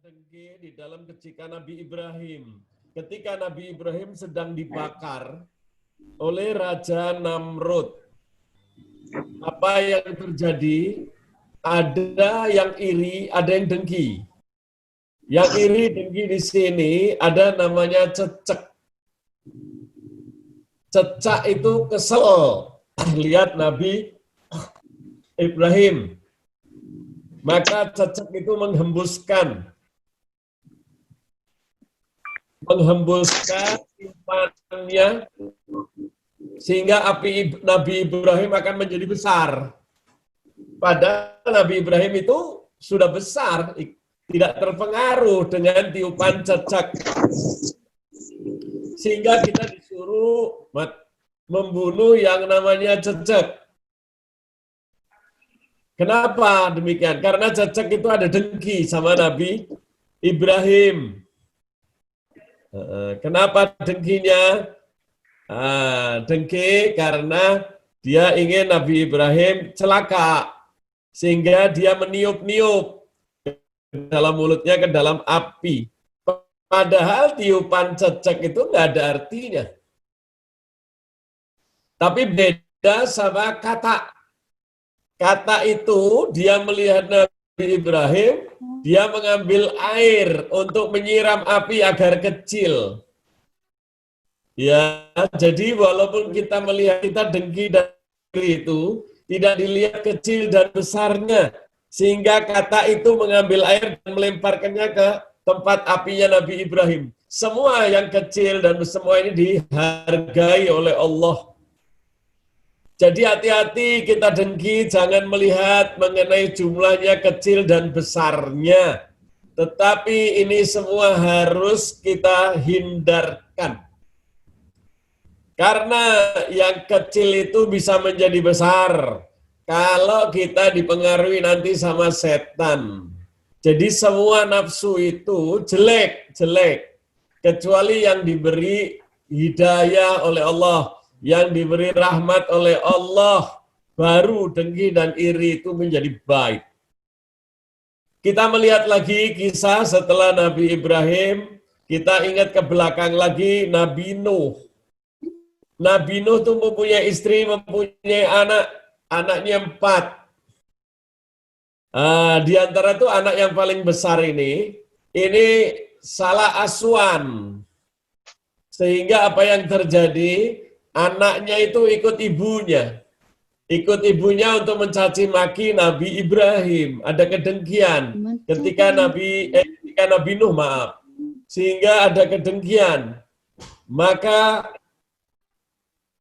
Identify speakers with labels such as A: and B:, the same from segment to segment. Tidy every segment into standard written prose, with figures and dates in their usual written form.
A: dengki di dalam kecikan Nabi Ibrahim. Ketika Nabi Ibrahim sedang dibakar oleh Raja Namrud. Apa yang terjadi? Ada yang iri, ada yang dengki. Yang iri dengki di sini ada namanya cecek. Cecak itu kesel. Lihat Nabi Ibrahim. Maka cecek itu menghembuskan tiupannya sehingga api Nabi Ibrahim akan menjadi besar. Padahal Nabi Ibrahim itu sudah besar, tidak terpengaruh dengan tiupan cecek. Sehingga kita disuruh membunuh yang namanya cecek. Kenapa demikian? Karena cecek itu ada dengki sama Nabi Ibrahim. Kenapa dengkinya? Dengki karena dia ingin Nabi Ibrahim celaka. Sehingga dia meniup-niup dalam mulutnya ke dalam api. Padahal tiupan cecek itu nggak ada artinya. Tapi beda sama kata. Kata itu dia melihat Nabi Ibrahim, dia mengambil air untuk menyiram api agar kecil. Ya, jadi walaupun kita melihat kita dengki dan iri itu tidak dilihat kecil dan besarnya, sehingga kata itu mengambil air dan melemparkannya ke tempat apinya Nabi Ibrahim. Semua yang kecil dan semua ini dihargai oleh Allah. Jadi hati-hati kita dengki, jangan melihat mengenai jumlahnya kecil dan besarnya. Tetapi ini semua harus kita hindarkan. Karena yang kecil itu bisa menjadi besar kalau kita dipengaruhi nanti sama setan. Jadi semua nafsu itu jelek. Kecuali yang diberi hidayah oleh Allah, yang diberi rahmat oleh Allah, baru dengki dan iri itu menjadi baik. Kita melihat lagi kisah setelah Nabi Ibrahim, kita ingat ke belakang lagi Nabi Nuh. Nabi Nuh itu mempunyai istri, mempunyai anaknya 4. Di antara itu anak yang paling besar ini salah asuhan. Sehingga apa yang terjadi? Anaknya itu ikut ibunya untuk mencaci maki Nabi Ibrahim. Ada kedengkian ketika Nabi Nuh, sehingga ada kedengkian. Maka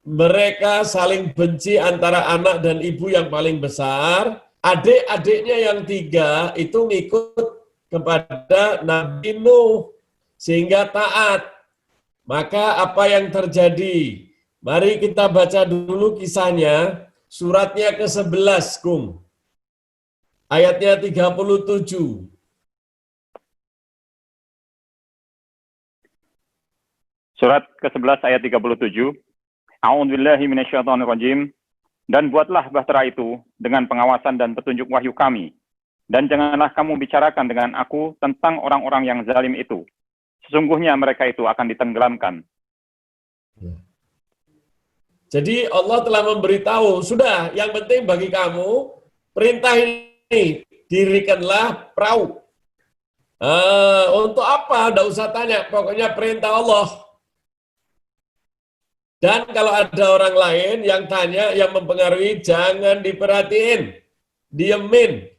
A: mereka saling benci antara anak dan ibu yang paling besar. Adik-adiknya yang 3 itu ngikut kepada Nabi Nuh sehingga taat. Maka apa yang terjadi? Mari kita baca dulu kisahnya, suratnya ke-11, Gung. Ayatnya 37.
B: Surat ke-11 ayat 37. A'udzubillahi minasyaitonirrajim. Dan buatlah bahtera itu dengan pengawasan dan petunjuk wahyu kami. Dan janganlah kamu bicarakan dengan aku tentang orang-orang yang zalim itu. Sesungguhnya mereka itu akan ditenggelamkan.
A: Jadi Allah telah memberitahu, sudah yang penting bagi kamu, perintah ini, dirikanlah perahu. Untuk apa? Tidak usah tanya, pokoknya perintah Allah. Dan kalau ada orang lain yang tanya, yang mempengaruhi, jangan diperhatiin, diemin.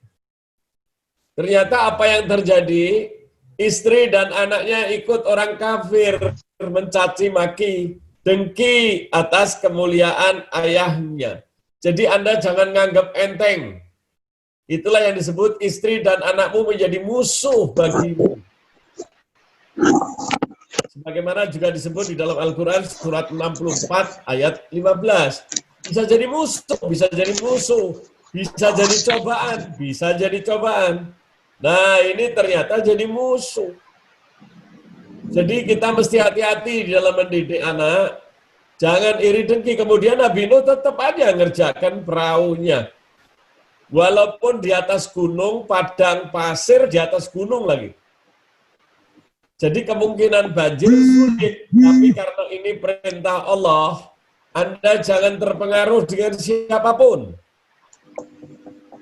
A: Ternyata apa yang terjadi, istri dan anaknya ikut orang kafir, mencaci maki, dengki atas kemuliaan ayahnya. Jadi Anda jangan nganggap enteng. Itulah yang disebut istri dan anakmu menjadi musuh bagimu. Sebagaimana juga disebut di dalam Al-Quran surat 64 ayat 15. Bisa jadi musuh, bisa jadi musuh. Bisa jadi cobaan, bisa jadi cobaan. Nah ini ternyata jadi musuh. Jadi kita mesti hati-hati di dalam mendidik anak. Jangan iri dengki. Kemudian Nabi Nuh tetap aja ngerjakan perahunya. Walaupun di atas gunung, padang pasir di atas gunung lagi. Jadi kemungkinan banjir sulit, tapi karena ini perintah Allah, Anda jangan terpengaruh dengan siapapun.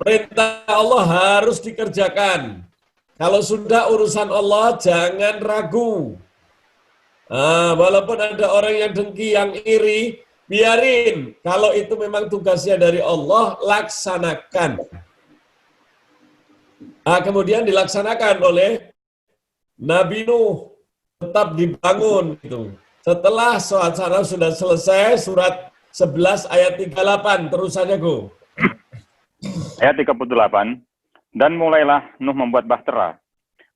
A: Perintah Allah harus dikerjakan. Kalau sudah urusan Allah, jangan ragu. Walaupun ada orang yang dengki, yang iri, biarin. Kalau itu memang tugasnya dari Allah, laksanakan. Kemudian dilaksanakan oleh Nabi Nuh, tetap dibangun itu. Setelah suasana sudah selesai, surat 11 ayat 38, terus saja Go.
B: Ayat 38, dan mulailah Nuh membuat bahtera.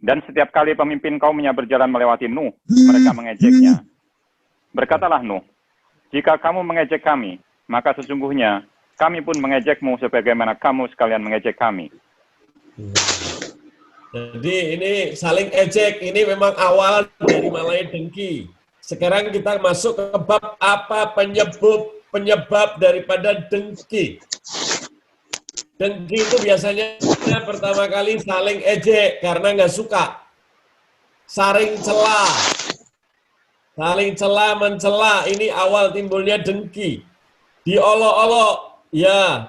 B: Dan setiap kali pemimpin kaumnya berjalan melewati Nuh, mereka mengejeknya. Berkatalah Nuh, jika kamu mengejek kami, maka sesungguhnya kami pun mengejekmu sebagaimana kamu sekalian mengejek kami.
A: Jadi ini saling ejek, ini memang awal dari mulai dengki. Sekarang kita masuk ke bab apa penyebab daripada dengki. Dengki itu biasanya pertama kali saling ejek karena nggak suka. Saling celah mencela, ini awal timbulnya dengki. Diolok-olok, ya.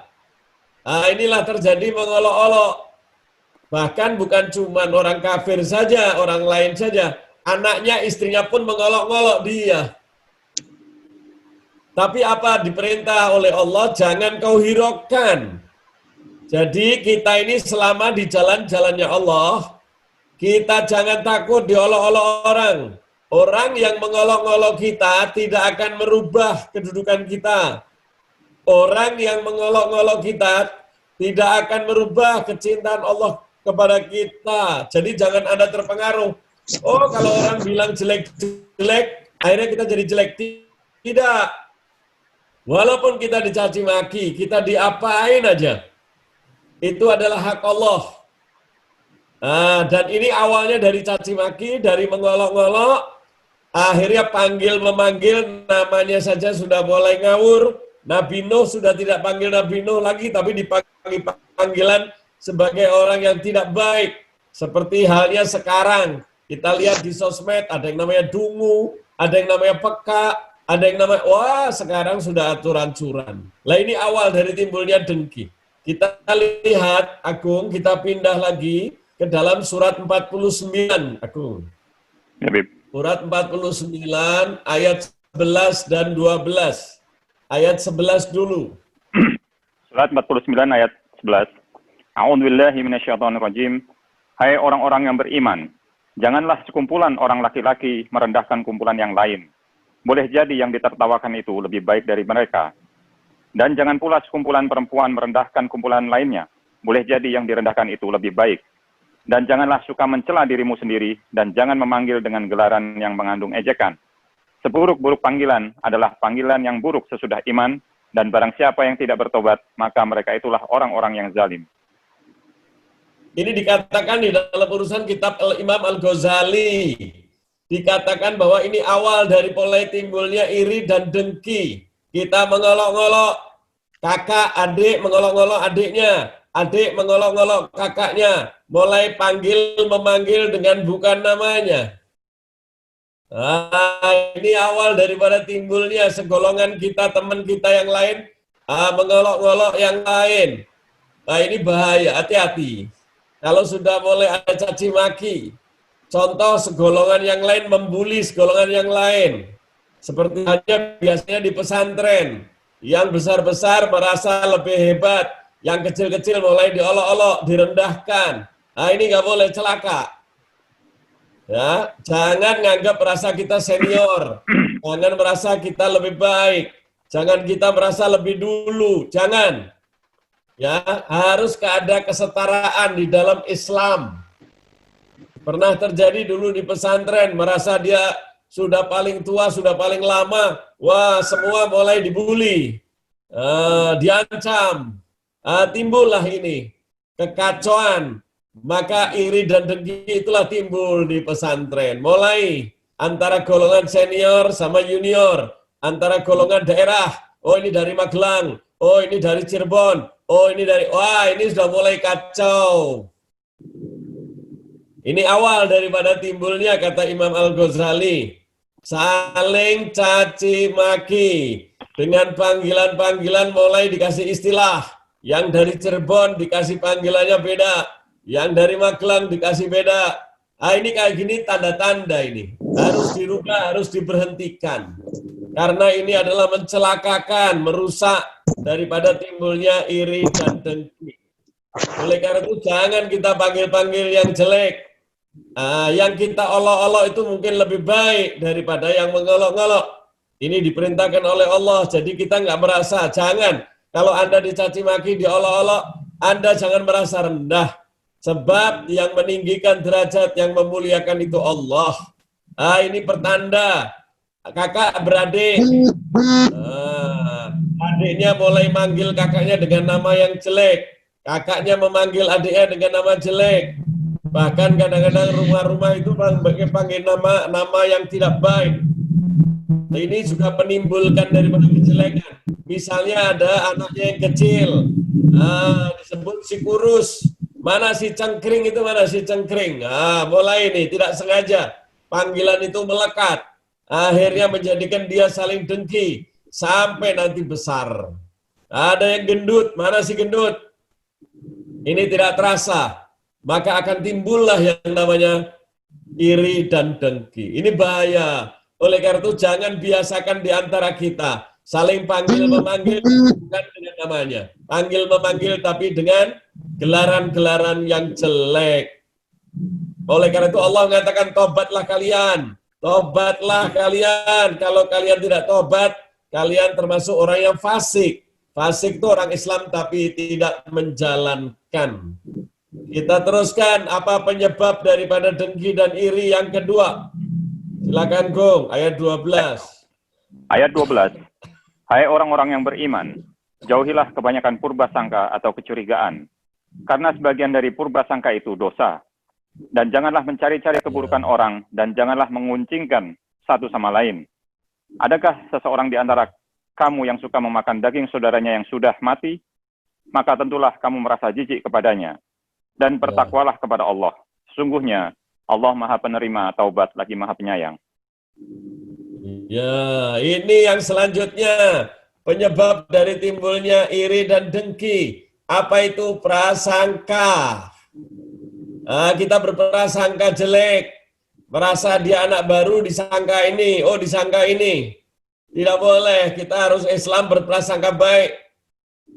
A: Inilah terjadi mengolok-olok. Bahkan bukan cuma orang kafir saja, orang lain saja. Anaknya, istrinya pun mengolok-olok dia. Tapi apa diperintah oleh Allah? Jangan kau hiraukan. Jadi kita ini selama di jalan-jalannya Allah, kita jangan takut diolok-olok orang. Orang yang mengolok-olok kita tidak akan merubah kedudukan kita. Orang yang mengolok-olok kita tidak akan merubah kecintaan Allah kepada kita. Jadi jangan Anda terpengaruh. Oh, kalau orang bilang jelek-jelek, akhirnya kita jadi jelek. Tidak. Walaupun kita dicaci maki, kita diapain aja. Itu adalah hak Allah. Dan ini awalnya dari caci maki, dari mengolok-ngolok, akhirnya panggil-memanggil, namanya saja sudah mulai ngawur. Nabi Nuh sudah tidak panggil Nabi Nuh lagi, tapi dipanggil panggilan sebagai orang yang tidak baik. Seperti halnya sekarang, kita lihat di sosmed, ada yang namanya dungu, ada yang namanya peka, ada yang namanya, wah sekarang sudah aturan-curan. Lah ini awal dari timbulnya dengki. Kita lihat, Agung, kita pindah lagi ke dalam surat 49, Agung.
B: Ya, Bib.
A: Surat 49, ayat 11 dan 12. Ayat 11 dulu.
B: Surat 49 ayat 11. A'udzubillahi minasyaitonirrajim. Hai orang-orang yang beriman, janganlah sekumpulan orang laki-laki merendahkan kumpulan yang lain. Boleh jadi yang ditertawakan itu lebih baik dari mereka. Dan jangan pula sekumpulan perempuan merendahkan kumpulan lainnya. Boleh jadi yang direndahkan itu lebih baik. Dan janganlah suka mencela dirimu sendiri, dan jangan memanggil dengan gelaran yang mengandung ejekan. Seburuk-buruk panggilan adalah panggilan yang buruk sesudah iman, dan barang siapa yang tidak bertobat, maka mereka itulah orang-orang yang zalim.
A: Ini dikatakan di dalam urusan kitab Imam Al-Ghazali. Dikatakan bahwa ini awal dari mulai timbulnya iri dan dengki. Kita mengolok-ngolok kakak, adik mengolok-ngolok adiknya. Adik mengolok-ngolok kakaknya. Mulai memanggil dengan bukan namanya. Ini awal daripada timbulnya segolongan kita, teman kita yang lain, mengolok-ngolok yang lain. Ini bahaya, hati-hati. Kalau sudah mulai ada caci maki, contoh segolongan yang lain membuli segolongan yang lain. Seperti halnya biasanya di pesantren, yang besar-besar merasa lebih hebat, yang kecil-kecil mulai diolok-olok, direndahkan. Ini nggak boleh, celaka. Ya, jangan nganggap merasa kita senior, jangan merasa kita lebih baik, jangan kita merasa lebih dulu, jangan. Ya, harus ada kesetaraan di dalam Islam. Pernah terjadi dulu di pesantren, merasa dia sudah paling tua, sudah paling lama, wah semua mulai dibully, diancam, timbullah ini kekacauan. Maka iri dan dengki itulah timbul di pesantren. Mulai antara golongan senior sama junior, antara golongan daerah, oh ini dari Magelang, oh ini dari Cirebon, oh ini dari, wah ini sudah mulai kacau. Ini awal daripada timbulnya, kata Imam Al-Ghazali, saling caci maki dengan panggilan-panggilan mulai dikasih istilah. Yang dari Cirebon dikasih panggilannya beda, yang dari Magelang dikasih beda. Ini kayak gini tanda-tanda ini. Harus dirubah, harus diberhentikan. Karena ini adalah mencelakakan, merusak daripada timbulnya iri dan dengki. Oleh karena itu jangan kita panggil-panggil yang jelek. Yang kita olok-olok itu mungkin lebih baik daripada yang mengolok-olok. Ini diperintahkan oleh Allah, jadi kita nggak merasa. Jangan. Kalau Anda dicaci maki, diolok-olok, Anda jangan merasa rendah. Sebab yang meninggikan derajat, yang memuliakan itu Allah. Ini pertanda. Kakak beradik. Adiknya mulai manggil kakaknya dengan nama yang jelek. Kakaknya memanggil adiknya dengan nama jelek. Bahkan kadang-kadang rumah-rumah itu panggil nama yang tidak baik. Ini juga menimbulkan daripada kejelekan. Misalnya ada anaknya yang kecil, disebut si kurus. Mana si cengkring itu, mana si cengkring. Mulai ini tidak sengaja panggilan itu melekat. Akhirnya menjadikan dia saling dengki sampai nanti besar. Ada yang gendut, mana si gendut? Ini tidak terasa. Maka akan timbullah yang namanya iri dan dengki. Ini bahaya. Oleh karena itu jangan biasakan di antara kita saling panggil-memanggil bukan dengan namanya. Panggil-memanggil tapi dengan gelaran-gelaran yang jelek. Oleh karena itu Allah mengatakan tobatlah kalian. Tobatlah kalian. Kalau kalian tidak tobat, kalian termasuk orang yang fasik. Fasik itu orang Islam tapi tidak menjalankan. Kita teruskan, apa penyebab daripada dengki dan iri yang kedua? Silakan Gong, ayat 12.
B: Ayat 12. Hai orang-orang yang beriman, jauhilah kebanyakan purba sangka atau kecurigaan. Karena sebagian dari purba sangka itu dosa. Dan janganlah mencari-cari keburukan orang, dan janganlah menguncingkan satu sama lain. Adakah seseorang di antara kamu yang suka memakan daging saudaranya yang sudah mati? Maka tentulah kamu merasa jijik kepadanya. Dan bertakwalah kepada Allah. Sesungguhnya Allah Maha Penerima Taubat lagi Maha Penyayang.
A: Ya, ini yang selanjutnya. Penyebab dari timbulnya iri dan dengki. Apa itu? Prasangka. Kita berprasangka jelek. Merasa dia anak baru disangka ini. Oh, disangka ini. Tidak boleh. Kita harus Islam berprasangka baik.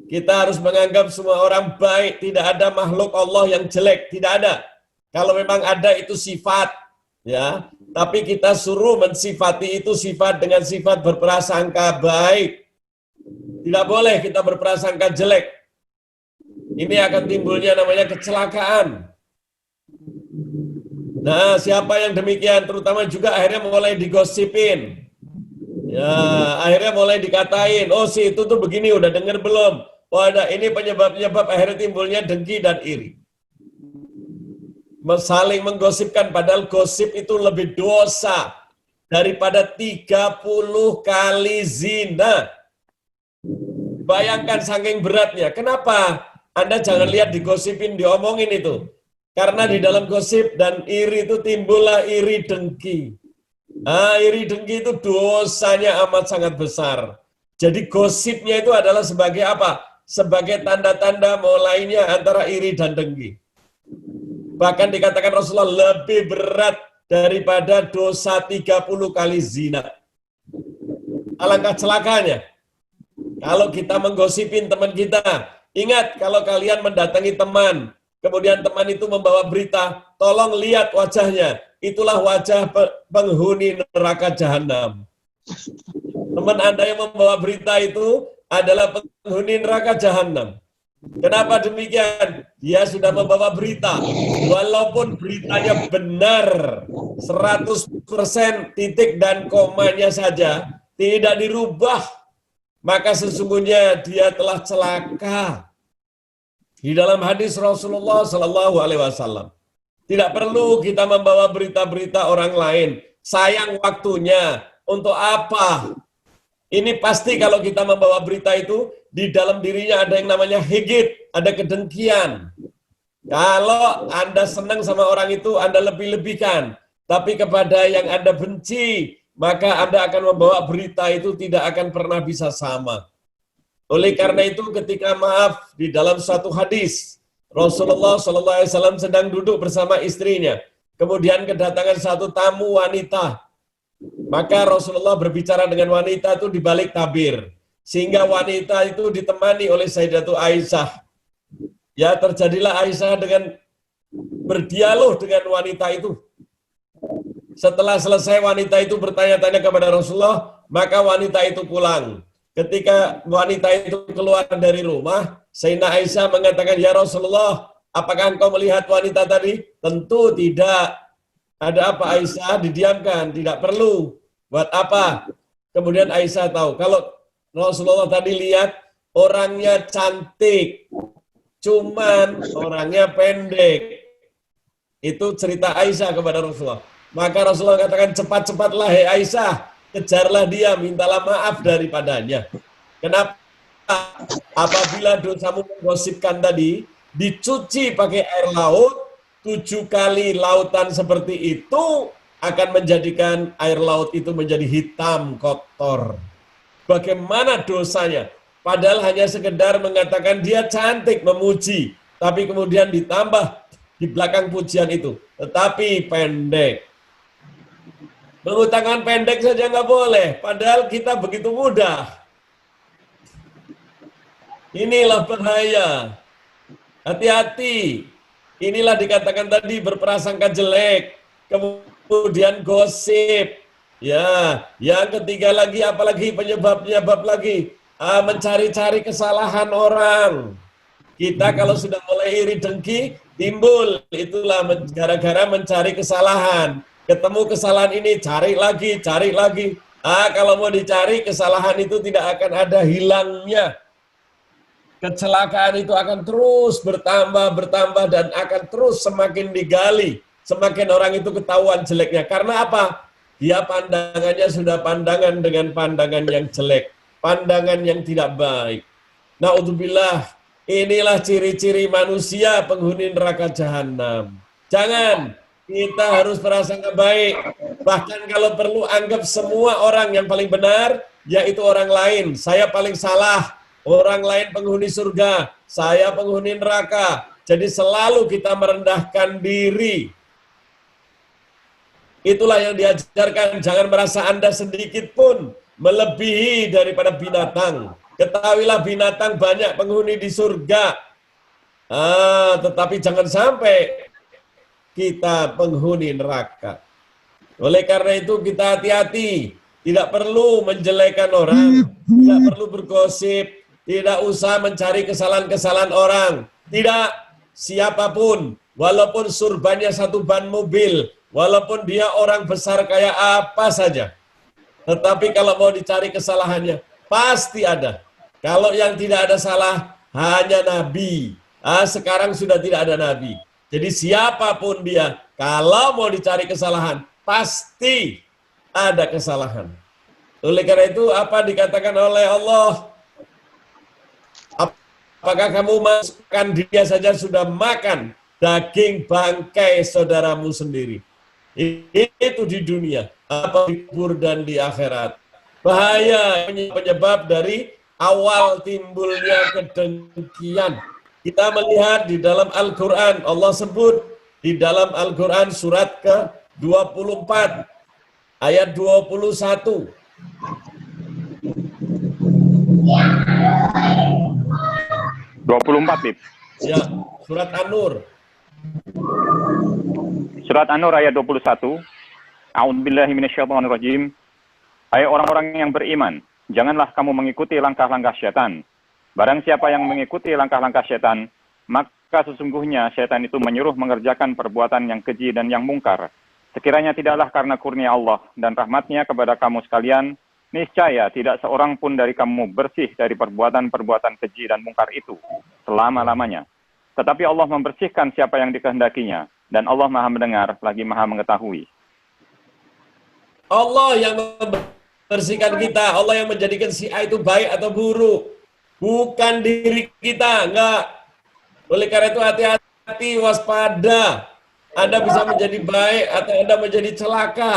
A: Kita harus menganggap semua orang baik. Tidak ada makhluk Allah yang jelek. Tidak ada. Kalau memang ada itu sifat. Ya, tapi kita suruh mensifati itu sifat dengan sifat berprasangka baik. Tidak boleh kita berprasangka jelek. Ini akan timbulnya namanya kecelakaan. Nah, siapa yang demikian? Terutama juga akhirnya mulai digosipin. Ya, akhirnya mulai dikatain, oh si itu tuh begini, udah denger belum? Oh ada, ini penyebab-penyebab akhirnya timbulnya dengki dan iri. Saling menggosipkan, padahal gosip itu lebih dosa daripada 30 kali zina. Bayangkan saking beratnya. Kenapa? Anda jangan lihat digosipin, diomongin itu. Karena di dalam gosip dan iri itu timbullah iri dengki. Iri dengki itu dosanya amat sangat besar. Jadi gosipnya itu adalah sebagai apa? Sebagai tanda-tanda mulainya antara iri dan dengki. Bahkan dikatakan Rasulullah lebih berat daripada dosa 30 kali zina. Alangkah celakanya. Kalau kita menggosipin teman kita, ingat kalau kalian mendatangi teman, kemudian teman itu membawa berita, tolong lihat wajahnya. Itulah wajah penghuni neraka jahanam. Teman Anda yang membawa berita itu adalah penghuni neraka jahanam. Kenapa demikian? Dia sudah membawa berita. Walaupun beritanya benar, 100% titik dan komanya saja tidak dirubah, maka sesungguhnya dia telah celaka. Di dalam hadis Rasulullah Sallallahu Alaihi Wasallam, tidak perlu kita membawa berita-berita orang lain. Sayang waktunya. Untuk apa? Ini pasti kalau kita membawa berita itu, di dalam dirinya ada yang namanya higit, ada kedengkian. Kalau Anda senang sama orang itu, Anda lebih-lebihkan. Tapi kepada yang Anda benci, maka Anda akan membawa berita itu tidak akan pernah bisa sama. Oleh karena itu, ketika maaf di dalam suatu hadis, Rasulullah SAW sedang duduk bersama istrinya. Kemudian kedatangan satu tamu wanita. Maka Rasulullah berbicara dengan wanita itu di balik tabir. Sehingga wanita itu ditemani oleh Sayyidatu Aisyah. Ya, terjadilah Aisyah dengan berdialog dengan wanita itu. Setelah selesai wanita itu bertanya-tanya kepada Rasulullah, maka wanita itu pulang. Ketika wanita itu keluar dari rumah, Sayyidina Aisyah mengatakan, "Ya Rasulullah, apakah engkau melihat wanita tadi?" Tentu tidak. Ada apa Aisyah? Didiamkan, tidak perlu. Buat apa? Kemudian Aisyah tahu, kalau Rasulullah tadi lihat orangnya cantik, cuman orangnya pendek. Itu cerita Aisyah kepada Rasulullah. Maka Rasulullah katakan, cepat-cepatlah hai Aisyah, kejarlah dia, mintalah maaf daripadanya. Kenapa? Apabila dosamu menggosipkan tadi, dicuci pakai air laut, 7 kali lautan seperti itu akan menjadikan air laut itu menjadi hitam, kotor. Bagaimana dosanya? Padahal hanya sekedar mengatakan dia cantik, memuji. Tapi kemudian ditambah di belakang pujian itu. Tetapi pendek. Tepuk tangan pendek saja nggak boleh. Padahal kita begitu mudah. Inilah bahaya. Hati-hati. Inilah dikatakan tadi berprasangka jelek. Kemudian gosip. Ya, yang ketiga lagi, apalagi penyebab-penyebab lagi. Mencari-cari kesalahan orang. Kita kalau sudah mulai iri dengki, timbul. Itulah gara-gara mencari kesalahan. Ketemu kesalahan ini, cari lagi, cari lagi. Kalau mau dicari, kesalahan itu tidak akan ada hilangnya. Kecelakaan itu akan terus bertambah, dan akan terus semakin digali. Semakin orang itu ketahuan jeleknya. Karena apa? Dia pandangannya sudah pandangan dengan pandangan yang jelek. Pandangan yang tidak baik. Na'udzubillah, inilah ciri-ciri manusia penghuni neraka jahanam. Jangan, kita harus prasangka baik. Bahkan kalau perlu anggap semua orang yang paling benar, yaitu orang lain. Saya paling salah, orang lain penghuni surga, saya penghuni neraka. Jadi selalu kita merendahkan diri. Itulah yang diajarkan, jangan merasa Anda sedikit pun melebihi daripada binatang. Ketahuilah binatang banyak penghuni di surga. Tetapi jangan sampai kita penghuni neraka. Oleh karena itu kita hati-hati. Tidak perlu menjelekan orang. Tidak perlu bergosip. Tidak usah mencari kesalahan-kesalahan orang. Tidak, siapapun. Walaupun surbannya satu ban mobil. Walaupun dia orang besar kayak apa saja. Tetapi kalau mau dicari kesalahannya, pasti ada. Kalau yang tidak ada salah, hanya Nabi. Sekarang sudah tidak ada Nabi. Jadi siapapun dia, kalau mau dicari kesalahan, pasti ada kesalahan. Oleh karena itu, apa dikatakan oleh Allah? Apakah kamu masukkan dia saja sudah makan daging bangkai saudaramu sendiri? Itu di dunia, apa di kubur dan di akhirat. Bahaya penyebab dari awal timbulnya kedengkian. Kita melihat di dalam Al-Quran, Allah sebut di dalam Al-Quran surat ke-24, ayat 21.
B: 24, Bib.
A: Ya, surat An-Nur.
B: Surat An-Nur ayat 21. A'udzubillahi minasyaitonirrajim. Hai orang-orang yang beriman, janganlah kamu mengikuti langkah-langkah syaitan. Barang siapa yang mengikuti langkah-langkah syaitan, maka sesungguhnya syaitan itu menyuruh mengerjakan perbuatan yang keji dan yang mungkar. Sekiranya tidaklah karena kurnia Allah dan rahmatnya kepada kamu sekalian, niscaya tidak seorang pun dari kamu bersih dari perbuatan-perbuatan keji dan mungkar itu selama-lamanya. Tetapi Allah membersihkan siapa yang dikehendakinya, dan Allah Maha mendengar lagi Maha mengetahui.
A: Allah yang membersihkan kita, Allah yang menjadikan si A itu baik atau buruk. Bukan diri kita, enggak. Oleh karena itu hati-hati. hati-hati, waspada. Anda bisa menjadi baik atau Anda menjadi celaka.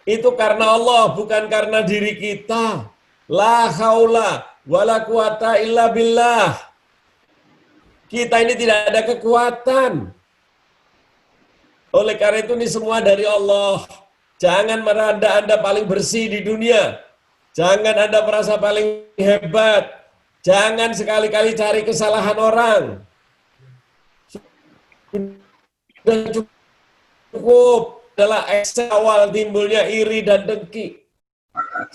A: Itu karena Allah, bukan karena diri kita. La haula wala quwata illa billah. Kita ini tidak ada kekuatan. Oleh karena itu ini semua dari Allah. Jangan merasa Anda paling bersih di dunia. Jangan Anda merasa paling hebat. Jangan sekali-kali cari kesalahan orang. Sudah cukup adalah awal timbulnya iri dan dengki.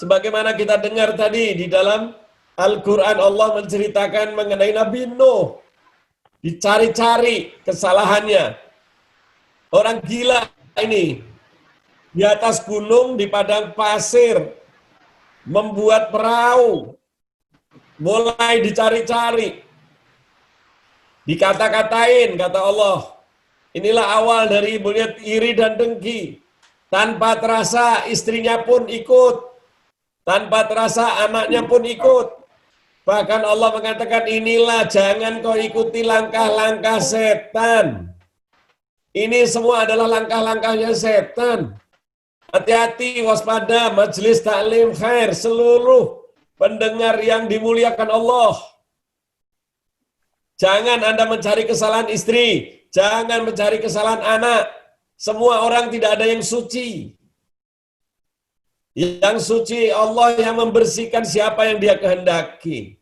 A: Sebagaimana kita dengar tadi di dalam Al-Quran, Allah menceritakan mengenai Nabi Nuh. Dicari-cari kesalahannya. Orang gila ini di atas gunung, di padang pasir, membuat perahu, mulai dicari-cari, dikata-katain, kata Allah. Inilah awal dari ibunya iri dan dengki. Tanpa terasa istrinya pun ikut. Tanpa terasa anaknya pun ikut. Bahkan Allah mengatakan, inilah jangan kau ikuti langkah-langkah setan. Ini semua adalah langkah-langkahnya setan. Hati-hati, waspada, majelis taklim khair, seluruh pendengar yang dimuliakan Allah. Jangan Anda mencari kesalahan istri, jangan mencari kesalahan anak. Semua orang tidak ada yang suci. Yang suci Allah yang membersihkan siapa yang Dia kehendaki.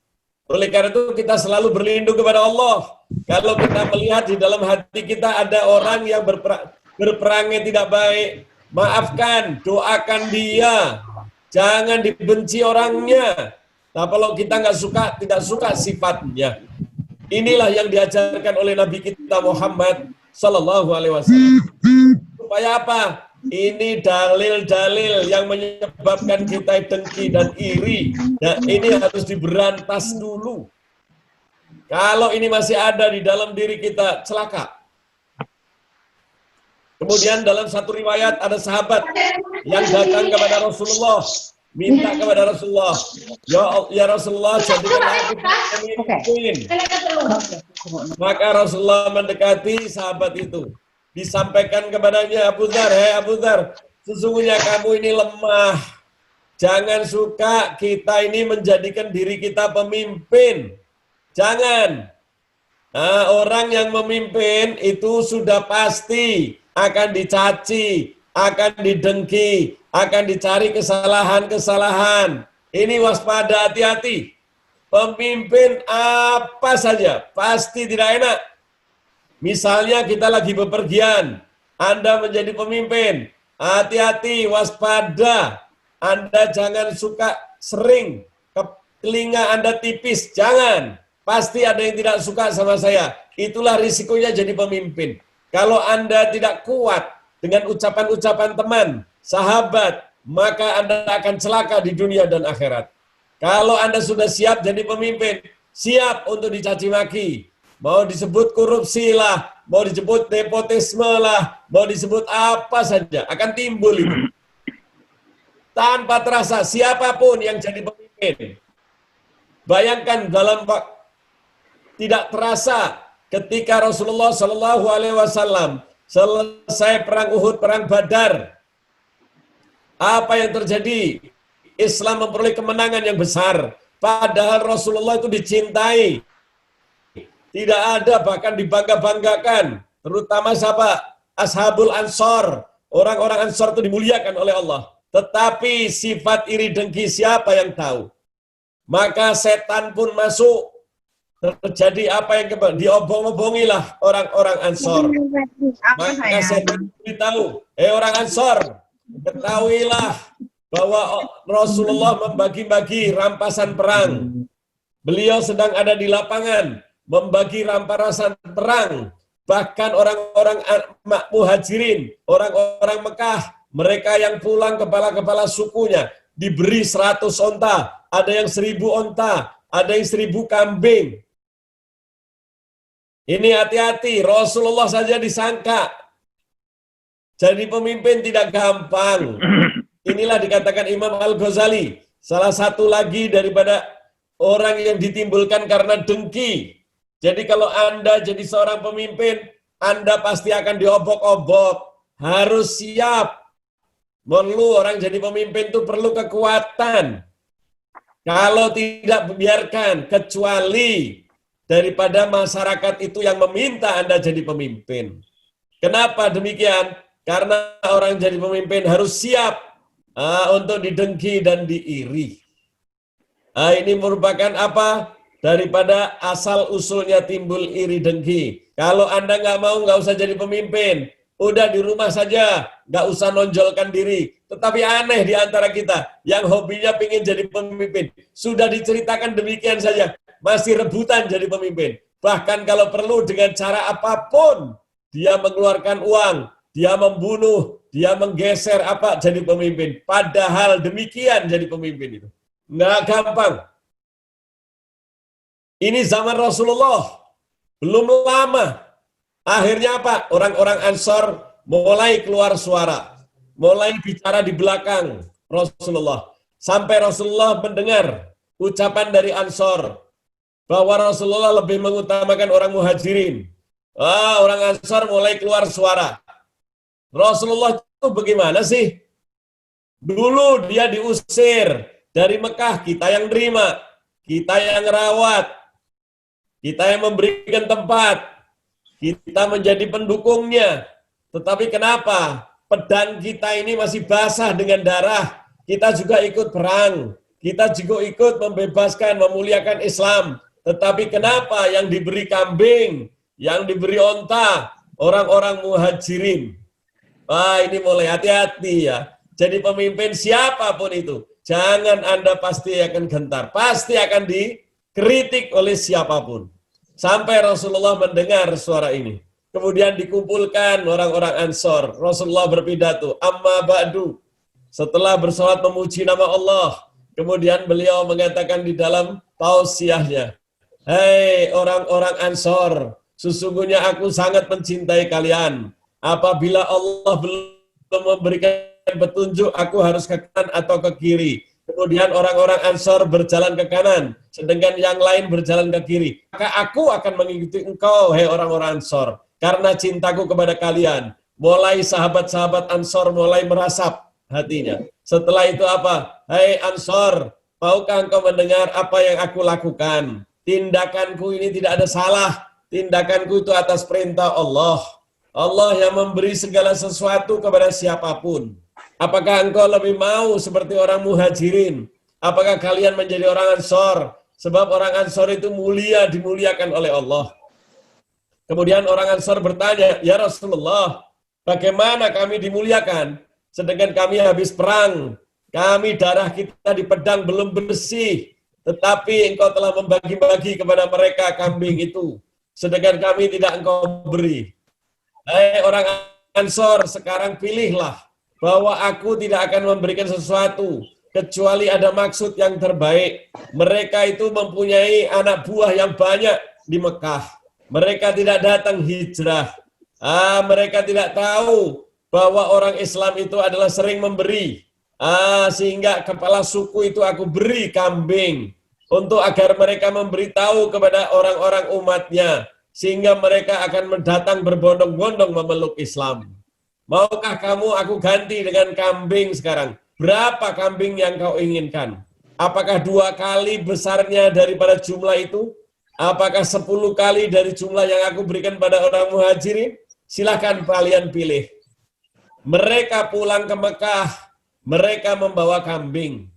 A: Oleh karena itu kita selalu berlindung kepada Allah. Kalau kita melihat di dalam hati kita ada orang yang berperangai tidak baik, maafkan, doakan dia. Jangan dibenci orangnya. Nah, kalau kita tidak suka sifatnya. Inilah yang diajarkan oleh Nabi kita Muhammad Sallallahu Alaihi Wasallam. Supaya apa? Ini dalil-dalil yang menyebabkan kita dengki dan iri. Dan ini harus diberantas dulu. Kalau ini masih ada di dalam diri kita, celaka. Kemudian dalam satu riwayat ada sahabat yang datang kepada Rasulullah, minta kepada Rasulullah, ya Rasulullah, jadikan aku pemimpin. Maka Rasulullah mendekati sahabat itu, disampaikan kepadanya, Abu Dzar, hei Abu Dzar, sesungguhnya kamu ini lemah. Jangan suka kita ini menjadikan diri kita pemimpin. Jangan. Nah, orang yang memimpin itu sudah pasti akan dicaci, akan didengki, akan dicari kesalahan-kesalahan. Ini waspada, hati-hati. Pemimpin apa saja pasti tidak enak. Misalnya kita lagi bepergian, Anda menjadi pemimpin, hati-hati, waspada. Anda jangan suka sering, telinga Anda tipis, jangan. Pasti ada yang tidak suka sama saya. Itulah risikonya jadi pemimpin. Kalau Anda tidak kuat dengan ucapan-ucapan teman, sahabat, maka Anda akan celaka di dunia dan akhirat. Kalau Anda sudah siap jadi pemimpin, siap untuk dicaci maki, mau disebut korupsi lah, mau disebut nepotisme lah, mau disebut apa saja, akan timbul itu. Tanpa terasa, siapapun yang jadi pemimpin. Bayangkan dalam tidak terasa ketika Rasulullah Shallallahu Alaihi Wasallam selesai perang Uhud, perang Badar, apa yang terjadi? Islam memperoleh kemenangan yang besar. Padahal Rasulullah itu dicintai, tidak ada bahkan dibangga-banggakan. Terutama siapa? Ashabul Ansor, orang-orang Ansor itu dimuliakan oleh Allah. Tetapi sifat iri dengki siapa yang tahu? Maka setan pun masuk. Terjadi apa yang diobong-obongilah orang-orang Ansor. Maka setan beritahu, orang Ansor, ketahuilah bahwa Rasulullah membagi-bagi rampasan perang. Beliau sedang ada di lapangan, membagi rampasan perang. Bahkan orang-orang Muhajirin, orang-orang Mekah, mereka yang pulang kepala-kepala sukunya, diberi 100 onta, ada yang 1000 onta, ada yang 1000 kambing. Ini hati-hati, Rasulullah saja disangka jadi pemimpin tidak gampang. Inilah dikatakan Imam Al-Ghazali, salah satu lagi daripada orang yang ditimbulkan karena dengki. Jadi kalau Anda jadi seorang pemimpin, Anda pasti akan diobok-obok. Harus siap. Perlu orang jadi pemimpin itu perlu kekuatan. Kalau tidak biarkan, kecuali daripada masyarakat itu yang meminta Anda jadi pemimpin. Kenapa demikian? Karena orang jadi pemimpin harus siap untuk didengki dan diiri. Ini merupakan apa? Daripada asal-usulnya timbul iri dengki. Kalau Anda nggak mau, nggak usah jadi pemimpin. Udah di rumah saja, nggak usah nonjolkan diri. Tetapi aneh di antara kita, yang hobinya pingin jadi pemimpin. Sudah diceritakan demikian saja, masih rebutan jadi pemimpin. Bahkan kalau perlu dengan cara apapun, dia mengeluarkan uang, dia membunuh, dia menggeser apa jadi pemimpin. Padahal demikian jadi pemimpin itu. Nggak gampang. Ini zaman Rasulullah, belum lama. Akhirnya apa? Orang-orang Ansor mulai keluar suara, mulai bicara di belakang Rasulullah. Sampai Rasulullah mendengar ucapan dari Ansor, bahwa Rasulullah lebih mengutamakan orang Muhajirin. Orang Ansor mulai keluar suara. Rasulullah itu bagaimana sih? Dulu dia diusir dari Mekah, kita yang terima, kita yang rawat, kita yang memberikan tempat, kita menjadi pendukungnya. Tetapi kenapa? Pedang kita ini masih basah dengan darah. Kita juga ikut perang. Kita juga ikut membebaskan, memuliakan Islam. Tetapi kenapa yang diberi kambing, yang diberi onta, orang-orang Muhajirin? Ini mulai hati-hati ya. Jadi pemimpin siapapun itu, jangan Anda pasti akan gentar. Pasti akan dikritik oleh siapapun. Sampai Rasulullah mendengar suara ini. Kemudian dikumpulkan orang-orang Ansor. Rasulullah berpidato, amma ba'du. Setelah bersolat memuji nama Allah, kemudian beliau mengatakan di dalam tausiahnya, hei orang-orang Ansor, sesungguhnya aku sangat mencintai kalian. Apabila Allah belum memberikan petunjuk, aku harus ke kanan atau ke kiri. Kemudian orang-orang Ansor berjalan ke kanan, sedangkan yang lain berjalan ke kiri. Maka aku akan mengikuti engkau, hei orang-orang Ansor, karena cintaku kepada kalian. Mulai sahabat-sahabat Ansor mulai merasap hatinya. Setelah itu apa? Hei Ansor, maukah engkau mendengar apa yang aku lakukan? Tindakanku ini tidak ada salah. Tindakanku itu atas perintah Allah. Allah yang memberi segala sesuatu kepada siapapun. Apakah engkau lebih mau seperti orang Muhajirin? Apakah kalian menjadi orang Ansor? Sebab orang Ansor itu mulia, dimuliakan oleh Allah. Kemudian orang Ansor bertanya, ya Rasulullah, bagaimana kami dimuliakan? Sedangkan kami habis perang. Kami darah kita di pedang belum bersih. Tetapi engkau telah membagi-bagi kepada mereka kambing itu. Sedangkan kami tidak engkau beri. Hai orang Ansor, sekarang pilihlah bahwa aku tidak akan memberikan sesuatu kecuali ada maksud yang terbaik. Mereka itu mempunyai anak buah yang banyak di Mekah. Mereka tidak datang hijrah. Mereka tidak tahu bahwa orang Islam itu adalah sering memberi. Sehingga kepala suku itu aku beri kambing untuk agar mereka memberitahu kepada orang-orang umatnya, sehingga mereka akan mendatang berbondong-bondong memeluk Islam. Maukah kamu aku ganti dengan kambing sekarang? Berapa kambing yang kau inginkan? Apakah 2 kali besarnya daripada jumlah itu? Apakah 10 kali dari jumlah yang aku berikan pada orang Muhajirin? Silakan kalian pilih. Mereka pulang ke Mekah, mereka membawa kambing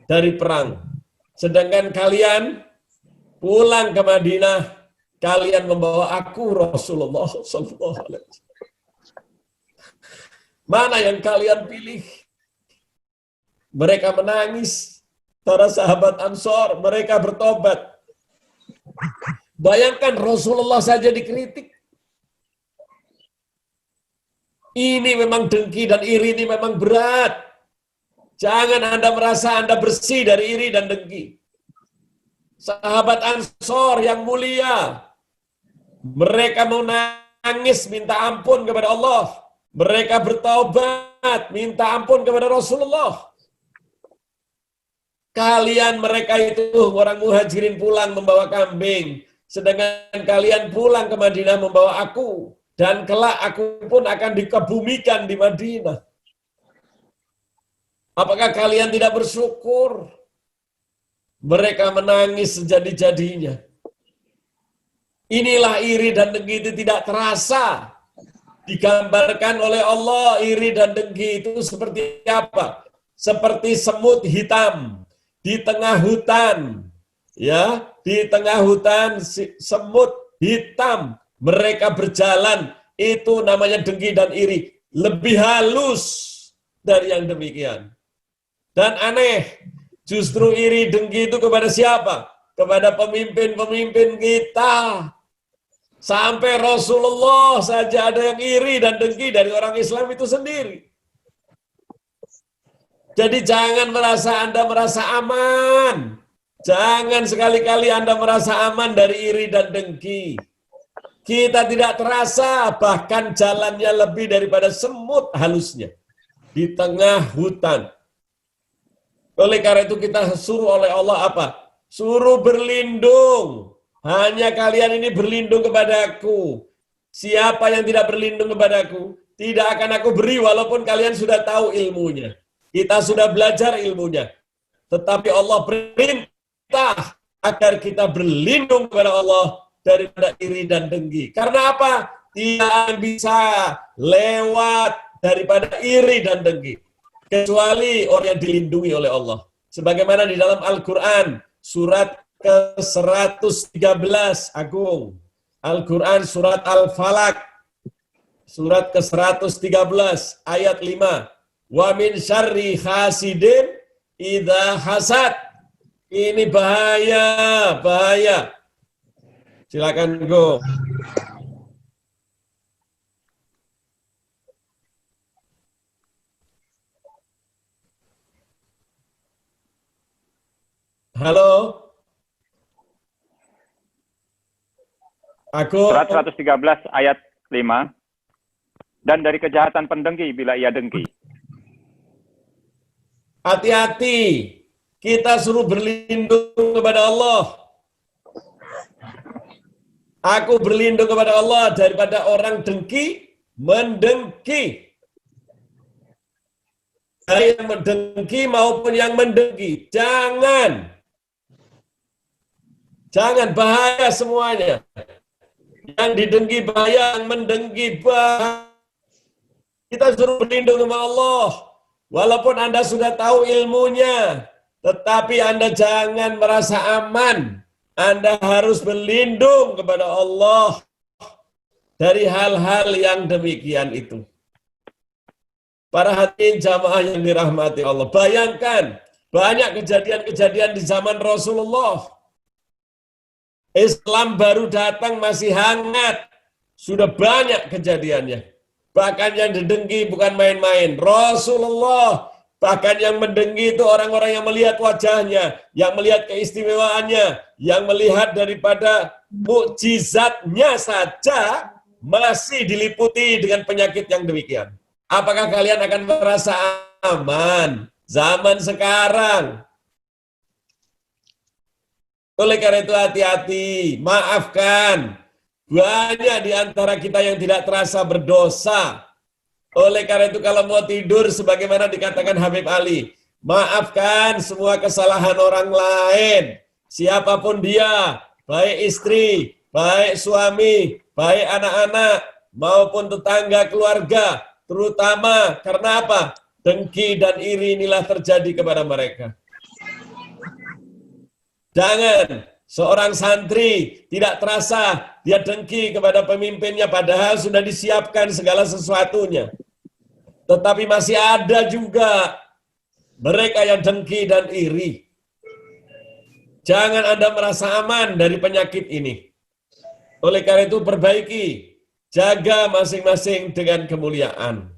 A: dari perang. Sedangkan kalian pulang ke Madinah, kalian membawa aku Rasulullah sallallahu alaihi wasallam. Mana yang kalian pilih? Mereka menangis. Para sahabat Ansor, mereka bertobat. Bayangkan Rasulullah saja dikritik. Ini memang dengki dan iri ini memang berat. Jangan Anda merasa Anda bersih dari iri dan dengki. Sahabat Ansor yang mulia, mereka mau nangis minta ampun kepada Allah. Mereka bertaubat, minta ampun kepada Rasulullah. Kalian mereka itu orang Muhajirin pulang membawa kambing. sedangkan kalian pulang ke Madinah membawa aku, dan kelak aku pun akan dikebumikan di Madinah. Apakah kalian tidak bersyukur? Mereka menangis sejadi-jadinya. Inilah iri dan dengki itu tidak terasa. Digambarkan oleh Allah, iri dan dengki itu seperti apa? Seperti semut hitam di tengah hutan. Ya, di tengah hutan semut hitam, mereka berjalan, itu namanya dengki dan iri. Lebih halus dari yang demikian. Dan aneh, justru iri dengki itu kepada siapa? Kepada pemimpin-pemimpin kita. Sampai Rasulullah saja ada yang iri dan dengki dari orang Islam itu sendiri. Jadi jangan merasa Anda merasa aman. Jangan sekali-kali Anda merasa aman dari iri dan dengki. Kita tidak terasa, bahkan jalannya lebih daripada semut halusnya di tengah hutan. Oleh karena itu kita suruh oleh Allah apa? Suruh berlindung. Hanya kalian ini berlindung kepadaku. Siapa yang tidak berlindung kepadaku, tidak akan aku beri walaupun kalian sudah tahu ilmunya. Kita sudah belajar ilmunya. Tetapi Allah perintah agar kita berlindung kepada Allah daripada iri dan dengki. Karena apa? Tidak bisa lewat daripada iri dan dengki. Kecuali orang yang dilindungi oleh Allah. Sebagaimana di dalam Al-Quran, surat ke-113, Agung. Al-Quran surat Al-Falaq, surat ke-113, ayat 5. Wa min syarri hasidin idza hasad. Ini bahaya, bahaya. Silakan, Go. Halo. Aku.
B: Surat 113 ayat 5. Dan dari kejahatan pendengki bila ia dengki.
A: Hati-hati. Kita suruh berlindung kepada Allah. Aku berlindung kepada Allah daripada orang dengki, mendengki. Dari yang mendengki maupun yang mendengki. Jangan. Jangan, bahaya semuanya. Yang didengki bahaya, yang mendengki bahaya. Kita suruh berlindung kepada Allah. Walaupun Anda sudah tahu ilmunya, tetapi Anda jangan merasa aman. Anda harus berlindung kepada Allah dari hal-hal yang demikian itu. Para hadirin jamaah yang dirahmati Allah, bayangkan banyak kejadian-kejadian di zaman Rasulullah. Islam baru datang masih hangat, sudah banyak kejadiannya. Bahkan yang didengki bukan main-main. Rasulullah, bahkan yang mendengki itu orang-orang yang melihat wajahnya, yang melihat keistimewaannya, yang melihat daripada mukjizatnya saja masih diliputi dengan penyakit yang demikian. Apakah kalian akan merasa aman zaman sekarang? Oleh karena itu hati-hati, maafkan. Banyak di antara kita yang tidak terasa berdosa. Oleh karena itu kalau mau tidur sebagaimana dikatakan Habib Ali, maafkan semua kesalahan orang lain. Siapapun dia, baik istri, baik suami, baik anak-anak, maupun tetangga keluarga. Terutama karena apa? Dengki dan iri inilah terjadi kepada mereka. Jangan seorang santri tidak terasa dia dengki kepada pemimpinnya padahal sudah disiapkan segala sesuatunya. Tetapi masih ada juga mereka yang dengki dan iri. Jangan Anda merasa aman dari penyakit ini. Oleh karena itu perbaiki, jaga masing-masing dengan kemuliaan.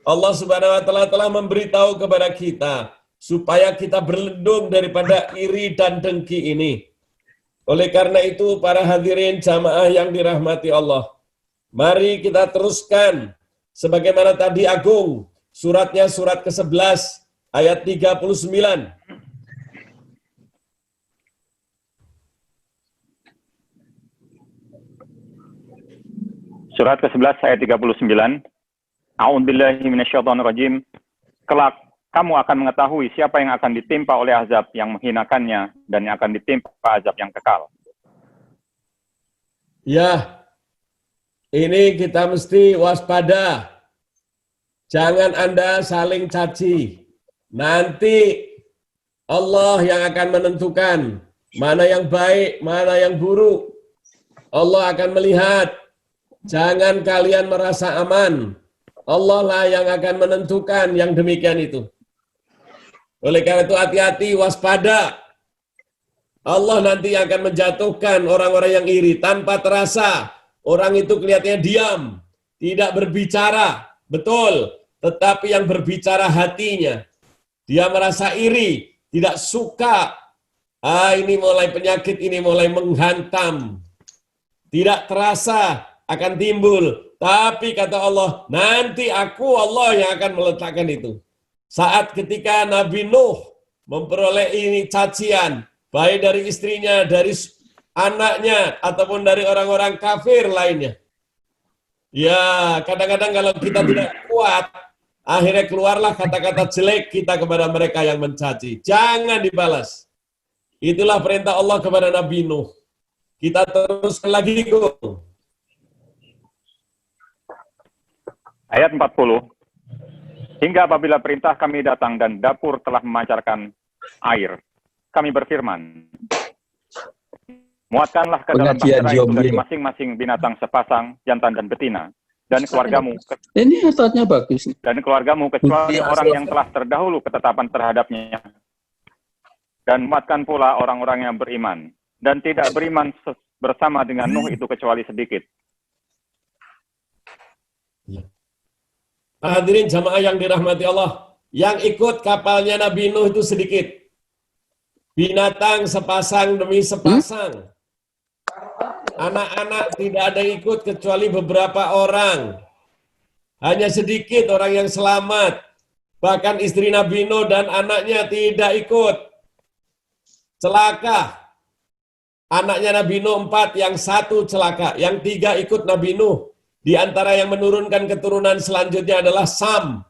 A: Allah Subhanahu wa taala telah memberitahu kepada kita supaya kita berlindung daripada iri dan dengki ini. Oleh karena itu, para hadirin jamaah yang dirahmati Allah, mari kita teruskan sebagaimana tadi Agung, suratnya surat ke-11 ayat 39.
B: Surat ke-11 ayat 39. A'udzubillahi minasyaitonirrajim. Kelak kamu akan mengetahui siapa yang akan ditimpa oleh azab yang menghinakannya dan yang akan ditimpa azab yang kekal.
A: Ya, ini kita mesti waspada. Jangan Anda saling caci. Nanti Allah yang akan menentukan mana yang baik, mana yang buruk. Allah akan melihat. Jangan kalian merasa aman. Allah lah yang akan menentukan yang demikian itu. Oleh karena itu hati-hati, waspada. Allah nanti akan menjatuhkan orang-orang yang iri tanpa terasa. Orang itu kelihatannya diam, tidak berbicara, betul. Tetapi yang berbicara hatinya. Dia merasa iri, tidak suka. Ini mulai penyakit, ini mulai menghantam. Tidak terasa akan timbul. Tapi kata Allah, nanti aku Allah yang akan meletakkan itu. Saat ketika Nabi Nuh memperoleh ini cacian, baik dari istrinya, dari anaknya, ataupun dari orang-orang kafir lainnya. Ya, kadang-kadang kalau kita tidak kuat, akhirnya keluarlah kata-kata jelek kita kepada mereka yang mencaci. Jangan dibalas. Itulah perintah Allah kepada Nabi Nuh. Kita teruskan lagi, Gong.
B: Ayat 40. Hingga apabila perintah kami datang dan dapur telah memancarkan air, kami berfirman, muatkanlah ke dalam bahtera itu dari masing-masing binatang sepasang, jantan dan betina, dan keluargamu.
C: Ini ustadznya bagus.
B: Dan keluargamu kecuali orang yang telah terdahulu ketetapan terhadapnya. Dan muatkan pula orang-orang yang beriman. Dan tidak beriman bersama dengan Nuh itu kecuali sedikit.
A: Hadirin jamaah yang dirahmati Allah, yang ikut kapalnya Nabi Nuh itu sedikit. Binatang sepasang demi sepasang. Anak-anak tidak ada yang ikut kecuali beberapa orang. Hanya sedikit orang yang selamat. Bahkan istri Nabi Nuh dan anaknya tidak ikut. Celaka. Anaknya Nabi Nuh 4, yang 1 celaka. Yang 3 ikut Nabi Nuh. Di antara yang menurunkan keturunan selanjutnya adalah Sam.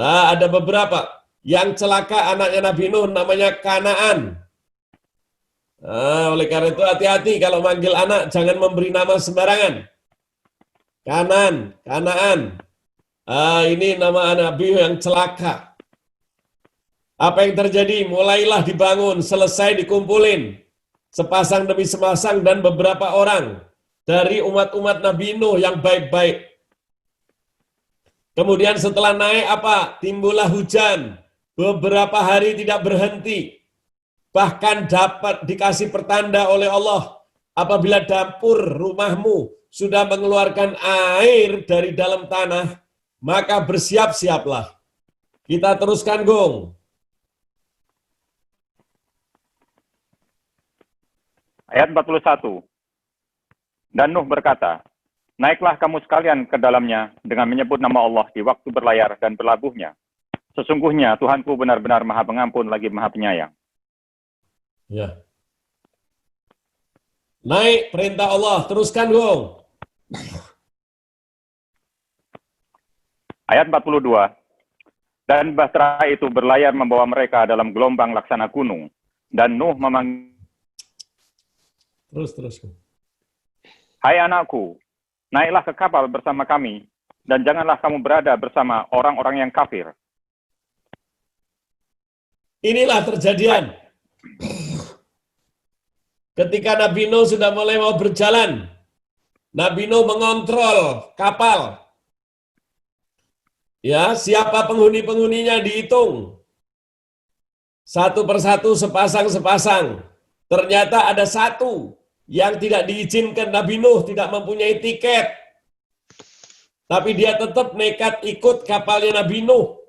A: Nah, ada beberapa. Yang celaka anaknya Nabi Nuh namanya Kanaan. Nah, oleh karena itu hati-hati kalau manggil anak, jangan memberi nama sembarangan. Kanaan. Ini nama Nabi yang celaka. Apa yang terjadi? Mulailah dibangun, selesai dikumpulin. Sepasang demi sepasang dan beberapa orang. Dari umat-umat Nabi Nuh yang baik-baik. Kemudian setelah naik apa? Timbullah hujan. Beberapa hari tidak berhenti. Bahkan dapat dikasih pertanda oleh Allah. Apabila dapur rumahmu sudah mengeluarkan air dari dalam tanah, maka bersiap-siaplah. Kita teruskan, Gong.
B: Ayat 41. Dan Nuh berkata, naiklah kamu sekalian ke dalamnya dengan menyebut nama Allah di waktu berlayar dan berlabuhnya. Sesungguhnya Tuhanku benar-benar maha pengampun lagi maha penyayang.
A: Ya. Naik perintah Allah, teruskan, Gong.
B: Ayat 42. Dan bahtera itu berlayar membawa mereka dalam gelombang laksana gunung. Dan Nuh memanggil,
A: Terus.
B: hai anakku, naiklah ke kapal bersama kami, dan janganlah kamu berada bersama orang-orang yang kafir.
A: Inilah terjadian. Ketika Nabi Nuh sudah mulai mau berjalan, Nabi Nuh mengontrol kapal. Ya, siapa penghuni-penghuninya dihitung. Satu persatu, sepasang-sepasang. Ternyata ada satu yang tidak diizinkan. Nabi Nuh tidak mempunyai tiket. Tapi dia tetap nekat ikut kapalnya Nabi Nuh.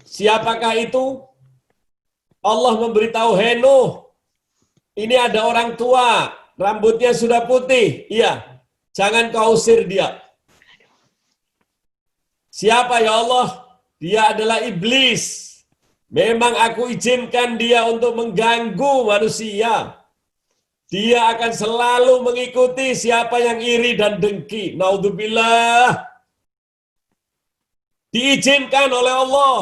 A: Siapakah itu? Allah memberitahu, "Hei Nuh, ini ada orang tua, rambutnya sudah putih. Iya, jangan kau usir dia." Siapa ya Allah? Dia adalah iblis. Memang aku izinkan dia untuk mengganggu manusia. Dia akan selalu mengikuti siapa yang iri dan dengki. Naudzubillah. Diizinkan oleh Allah.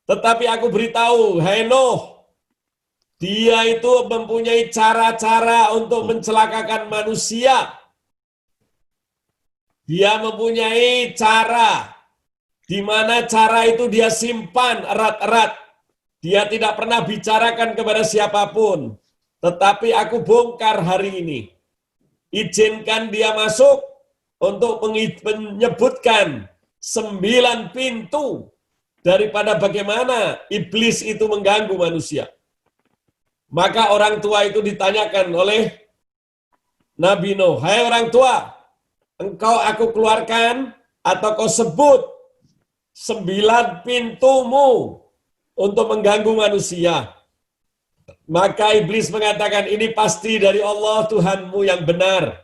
A: Tetapi aku beritahu, hai Nuh, dia itu mempunyai cara-cara untuk mencelakakan manusia. Dia mempunyai cara, di mana cara itu dia simpan erat-erat. Dia tidak pernah bicarakan kepada siapapun. Tetapi aku bongkar hari ini. Izinkan dia masuk untuk menyebutkan 9 pintu daripada bagaimana iblis itu mengganggu manusia. Maka orang tua itu ditanyakan oleh Nabi Nuh, hai orang tua, engkau aku keluarkan atau kau sebut 9 pintumu untuk mengganggu manusia. Maka iblis mengatakan, ini pasti dari Allah Tuhanmu yang benar.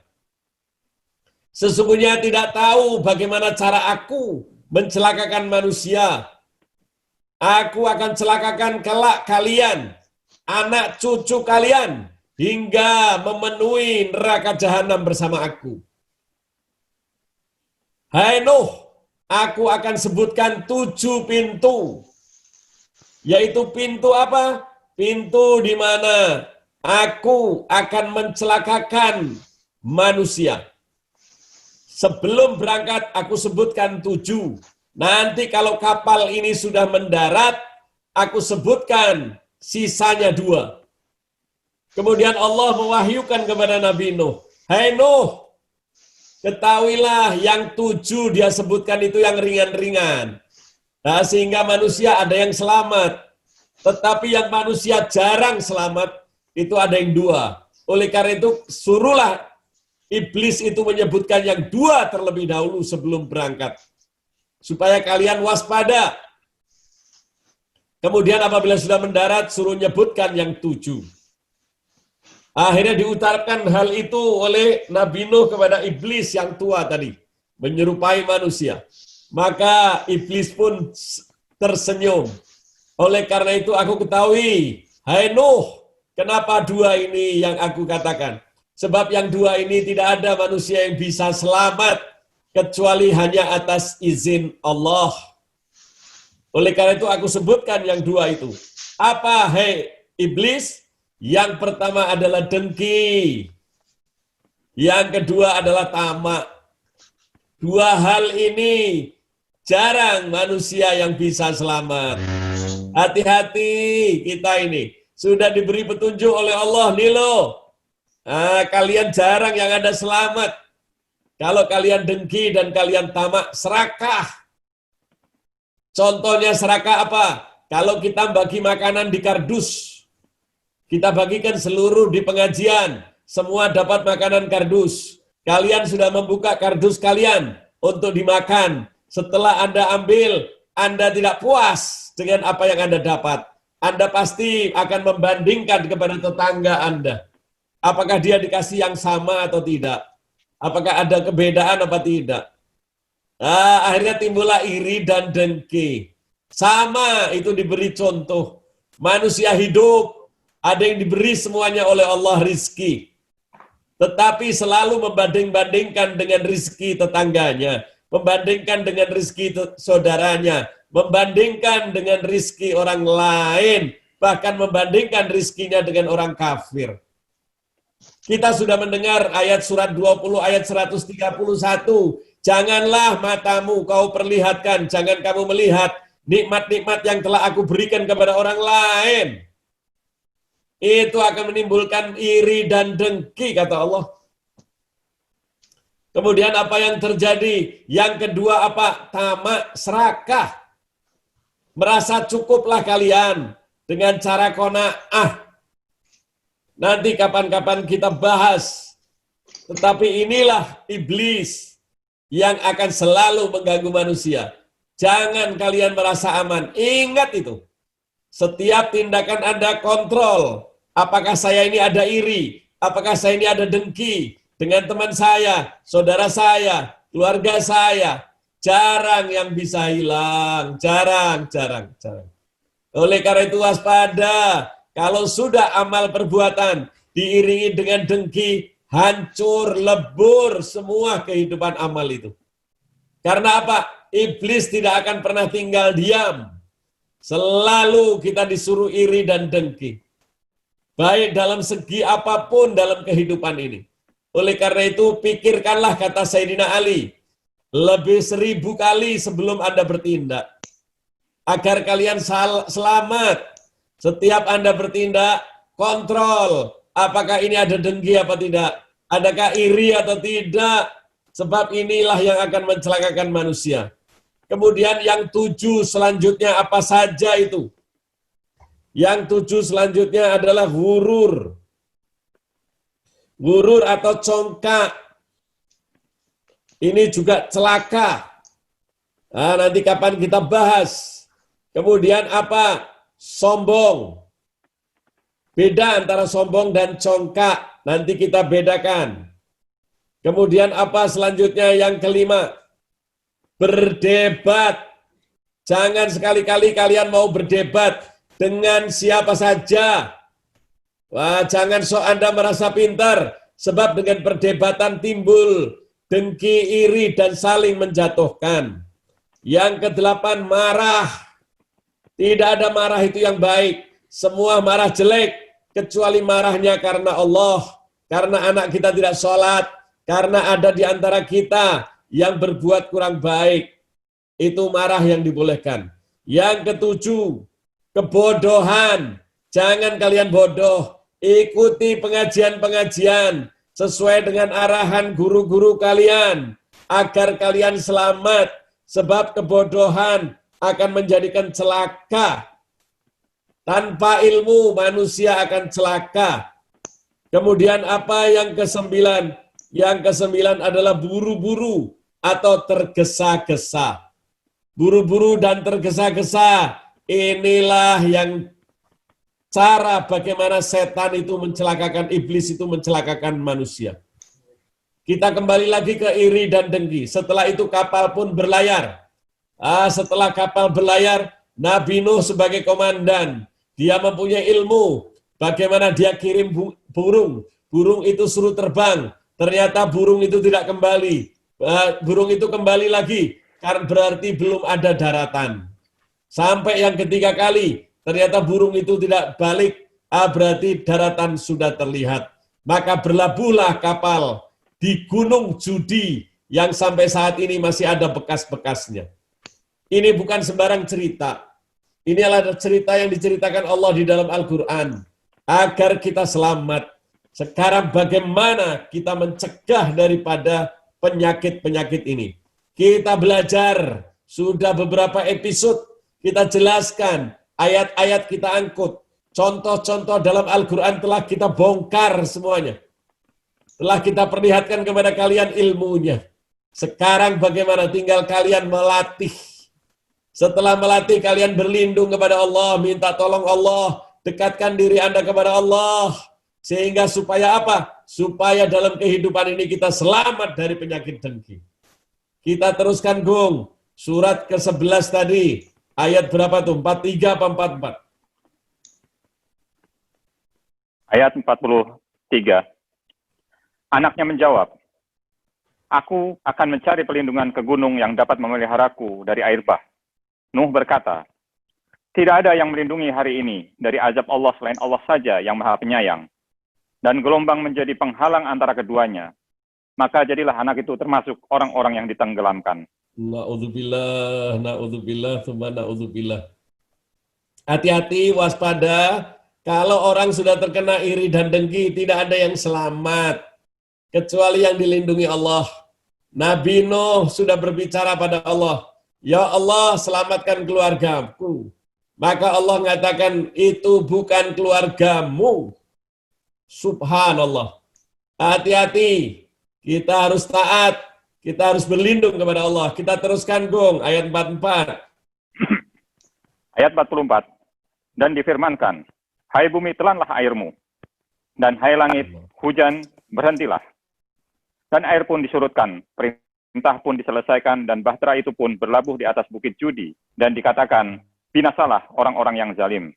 A: Sesungguhnya tidak tahu bagaimana cara aku mencelakakan manusia. Aku akan celakakan kelak kalian, anak cucu kalian, hingga memenuhi neraka jahanam bersama aku. Hai Nuh, aku akan sebutkan 7 pintu. Yaitu pintu apa? Pintu di mana aku akan mencelakakan manusia. Sebelum berangkat aku sebutkan 7. Nanti kalau kapal ini sudah mendarat, aku sebutkan sisanya 2. Kemudian Allah mewahyukan kepada Nabi Nuh, hai Nuh, ketahuilah yang 7 dia sebutkan itu yang ringan-ringan. Nah, sehingga manusia ada yang selamat. Tetapi yang manusia jarang selamat, itu ada yang 2. Oleh karena itu, suruhlah iblis itu menyebutkan yang 2 terlebih dahulu sebelum berangkat. Supaya kalian waspada. Kemudian apabila sudah mendarat, suruh nyebutkan yang 7. Akhirnya diutarakan hal itu oleh Nabi Nuh kepada iblis yang tua tadi. Menyerupai manusia. Maka iblis pun tersenyum. Oleh karena itu aku ketahui, hai Nuh, kenapa 2 ini yang aku katakan? Sebab yang 2 ini tidak ada manusia yang bisa selamat kecuali hanya atas izin Allah. Oleh karena itu aku sebutkan yang 2 itu. Apa, hai iblis? Yang pertama adalah dengki. Yang kedua adalah tamak. 2 hal ini jarang manusia yang bisa selamat. Hati-hati kita ini. Sudah diberi petunjuk oleh Allah, nih loh. Kalian jarang yang ada selamat. Kalau kalian dengki dan kalian tamak, serakah. Contohnya serakah apa? Kalau kita bagi makanan di kardus, kita bagikan seluruh di pengajian, semua dapat makanan kardus. Kalian sudah membuka kardus kalian untuk dimakan. Setelah Anda ambil, Anda tidak puas dengan apa yang Anda dapat. Anda pasti akan membandingkan kepada tetangga Anda. Apakah dia dikasih yang sama atau tidak? Apakah ada kebedaan apa tidak? Akhirnya timbullah iri dan dengki. Sama itu diberi contoh. Manusia hidup, ada yang diberi semuanya oleh Allah rizki. Tetapi selalu membanding-bandingkan dengan rizki tetangganya. Membandingkan dengan rizki saudaranya. Membandingkan dengan rizki orang lain. Bahkan membandingkan rizkinya dengan orang kafir. Kita sudah mendengar ayat surat 20 ayat 131. Janganlah matamu kau perlihatkan, jangan kamu melihat nikmat-nikmat yang telah aku berikan kepada orang lain. Itu akan menimbulkan iri dan dengki, kata Allah. Kemudian apa yang terjadi? Yang kedua apa? Tamak, serakah. Merasa cukuplah kalian dengan cara qanaah. Nanti kapan-kapan kita bahas. Tetapi inilah iblis yang akan selalu mengganggu manusia. Jangan kalian merasa aman. Ingat itu. Setiap tindakan Anda kontrol. Apakah saya ini ada iri? Apakah saya ini ada dengki dengan teman saya, saudara saya, keluarga saya? Jarang yang bisa hilang. Jarang. Oleh karena itu waspada. Kalau sudah amal perbuatan diiringi dengan dengki, hancur, lebur semua kehidupan amal itu. Karena apa? Iblis tidak akan pernah tinggal diam. Selalu kita disuruh iri dan dengki. Baik dalam segi apapun dalam kehidupan ini. Oleh karena itu, pikirkanlah kata Sayyidina Ali, lebih 1000 kali sebelum Anda bertindak. Agar kalian selamat. Setiap Anda bertindak, kontrol. Apakah ini ada dengki apa tidak? Adakah iri atau tidak? Sebab inilah yang akan mencelakakan manusia. Kemudian yang 7 selanjutnya apa saja itu? Yang 7 selanjutnya adalah gurur. Gurur atau congkak. Ini juga celaka. Nah, nanti kapan kita bahas. Kemudian apa? Sombong. Beda antara sombong dan congkak. Nanti kita bedakan. Kemudian apa selanjutnya yang kelima? Berdebat. Jangan sekali-kali kalian mau berdebat dengan siapa saja. Wah, jangan sok Anda merasa pintar. Sebab dengan perdebatan timbul dengki, iri, dan saling menjatuhkan. Yang kedelapan, marah. Tidak ada marah itu yang baik. Semua marah jelek, kecuali marahnya karena Allah. Karena anak kita tidak sholat. Karena ada di antara kita yang berbuat kurang baik. Itu marah yang dibolehkan. Yang ketujuh, kebodohan. Jangan kalian bodoh. Ikuti pengajian-pengajian sesuai dengan arahan guru-guru kalian. Agar kalian selamat. Sebab kebodohan akan menjadikan celaka. Tanpa ilmu manusia akan celaka. Kemudian apa yang kesembilan? Yang kesembilan adalah buru-buru atau tergesa-gesa. Buru-buru dan tergesa-gesa. Inilah yang cara bagaimana setan itu mencelakakan, iblis itu mencelakakan manusia. Kita kembali lagi ke iri dan dengki. Setelah itu kapal pun berlayar. Setelah kapal berlayar, Nabi Nuh sebagai komandan. Dia mempunyai ilmu. Bagaimana dia kirim burung. Burung itu suruh terbang. Ternyata burung itu tidak kembali. Burung itu kembali lagi. Karena berarti belum ada daratan. Sampai yang ketiga kali. Ternyata burung itu tidak balik. Berarti daratan sudah terlihat. Maka berlabuhlah kapal di Gunung Judi yang sampai saat ini masih ada bekas-bekasnya. Ini bukan sembarang cerita. Ini adalah cerita yang diceritakan Allah di dalam Al-Quran. Agar kita selamat. Sekarang bagaimana kita mencegah daripada penyakit-penyakit ini. Kita belajar. Sudah beberapa episode kita jelaskan. Ayat-ayat kita angkut. Contoh-contoh dalam Al-Quran telah kita bongkar semuanya. Telah kita perlihatkan kepada kalian ilmunya. Sekarang bagaimana? Tinggal kalian melatih. Setelah melatih, kalian berlindung kepada Allah, minta tolong Allah, dekatkan diri Anda kepada Allah. Sehingga supaya apa? Supaya dalam kehidupan ini kita selamat dari penyakit dengki. Kita teruskan, Gung. Surat ke-11 tadi. Ayat berapa tuh? 43 apa 44?
B: Ayat 43. Anaknya menjawab, aku akan mencari pelindungan ke gunung yang dapat memeliharaku dari air bah. Nuh berkata, tidak ada yang melindungi hari ini dari azab Allah selain Allah saja yang maha penyayang. Dan gelombang menjadi penghalang antara keduanya. Maka jadilah anak itu termasuk orang-orang yang ditenggelamkan.
A: Na'udzubillah, na'udzubillah, thumma na'udzubillah. Hati-hati, waspada. Kalau orang sudah terkena iri dan dengki, tidak ada yang selamat. Kecuali yang dilindungi Allah. Nabi Nuh sudah berbicara pada Allah. Ya Allah, selamatkan keluargaku. Maka Allah mengatakan, itu bukan keluargamu. Subhanallah. Hati-hati. Kita harus taat. Kita harus berlindung kepada Allah. Kita teruskan, Gung. Ayat 44.
B: Ayat 44. Dan difirmankan, hai bumi telanlah airmu. Dan hai langit, hujan, berhentilah. Dan air pun disurutkan, perintah pun diselesaikan, dan bahtera itu pun berlabuh di atas bukit Judi. Dan dikatakan, binasalah orang-orang yang zalim.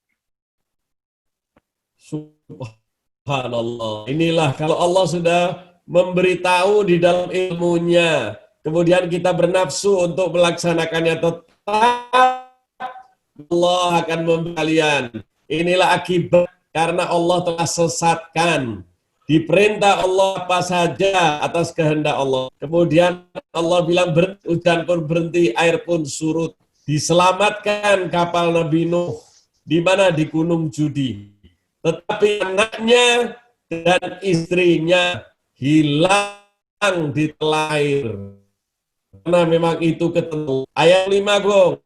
A: Subhanallah. Inilah kalau Allah sudah memberitahu di dalam ilmunya, kemudian kita bernafsu untuk melaksanakannya, tetap Allah akan memberi kalian. Inilah akibat karena Allah telah sesatkan. Diperintah Allah apa saja atas kehendak Allah. Kemudian Allah bilang berhenti, hujan pun berhenti, air pun surut. Diselamatkan kapal Nabi Nuh. Di mana? Di Gunung Judi. Tetapi anaknya dan istrinya hilang di telah air. Karena memang itu ketemu. Ayat 5, Gong.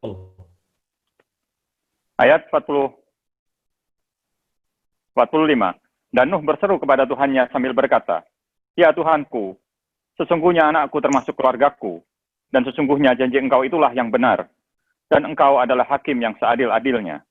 B: Ayat 45. Dan Nuh berseru kepada Tuhannya sambil berkata, "Ya Tuhanku, sesungguhnya anakku termasuk keluargaku, dan sesungguhnya janji Engkau itulah yang benar, dan Engkau adalah hakim yang seadil-adilnya."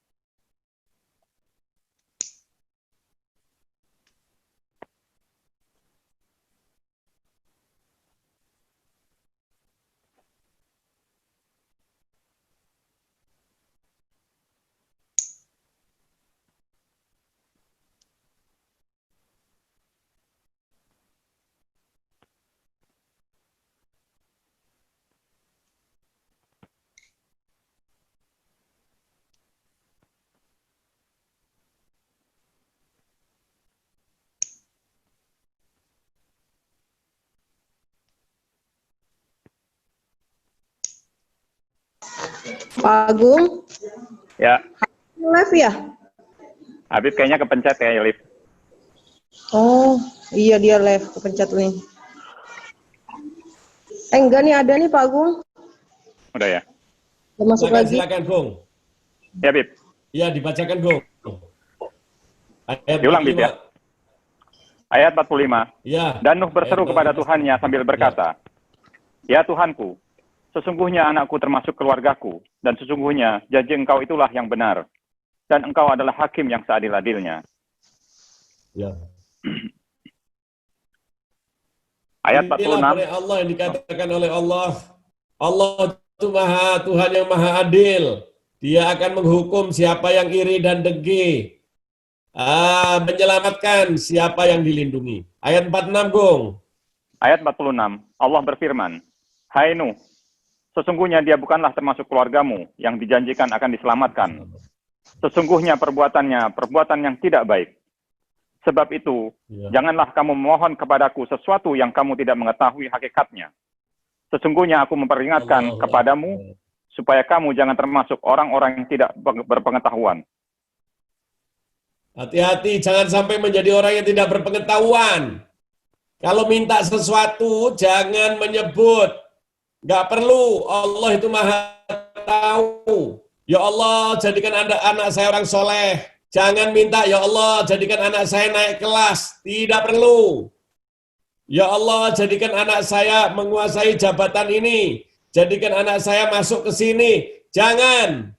D: Pak Agung,
B: Ya,
D: live ya?
B: Habib kayaknya kepencet ya, Liv.
D: Oh, iya dia live, kepencet nih. Enggak nih, ada nih Pak Agung.
B: Udah ya?
D: Udah masuk lagi.
A: Silakan, Gong.
B: Ya, Bib.
A: Ya, dibacakan, Gong. Ayat
B: Diulang, Bib,
A: 45.
B: ya. Ayat 45.
A: Ya.
B: Dan Nuh berseru
A: Ayat
B: kepada
A: 45.
B: Tuhannya sambil berkata, "Ya Tuhanku, sesungguhnya anakku termasuk keluargaku, dan sesungguhnya janji Engkau itulah yang benar, dan Engkau adalah hakim yang seadil-adilnya."
A: Ya.
B: Ayat
A: Inilah
B: 46.
A: oleh Allah yang dikatakan oleh Allah. Allah itu Tuhan yang maha adil. Dia akan menghukum siapa yang iri dan dengki. Menyelamatkan siapa yang dilindungi. Ayat 46, Gong.
B: Ayat 46. Allah berfirman, "Hai Nuh, sesungguhnya dia bukanlah termasuk keluargamu yang dijanjikan akan diselamatkan. Sesungguhnya perbuatannya perbuatan yang tidak baik. Sebab itu, janganlah kamu memohon kepadaku sesuatu yang kamu tidak mengetahui hakikatnya. Sesungguhnya aku memperingatkan kepadamu supaya kamu jangan termasuk orang-orang yang tidak berpengetahuan."
A: Hati-hati, jangan sampai menjadi orang yang tidak berpengetahuan. Kalau minta sesuatu, jangan menyebut. Nggak perlu, Allah itu maha tahu. Ya Allah, jadikan anak saya orang soleh. Jangan minta, ya Allah, jadikan anak saya naik kelas. Tidak perlu. Ya Allah, jadikan anak saya menguasai jabatan ini. Jadikan anak saya masuk ke sini. Jangan.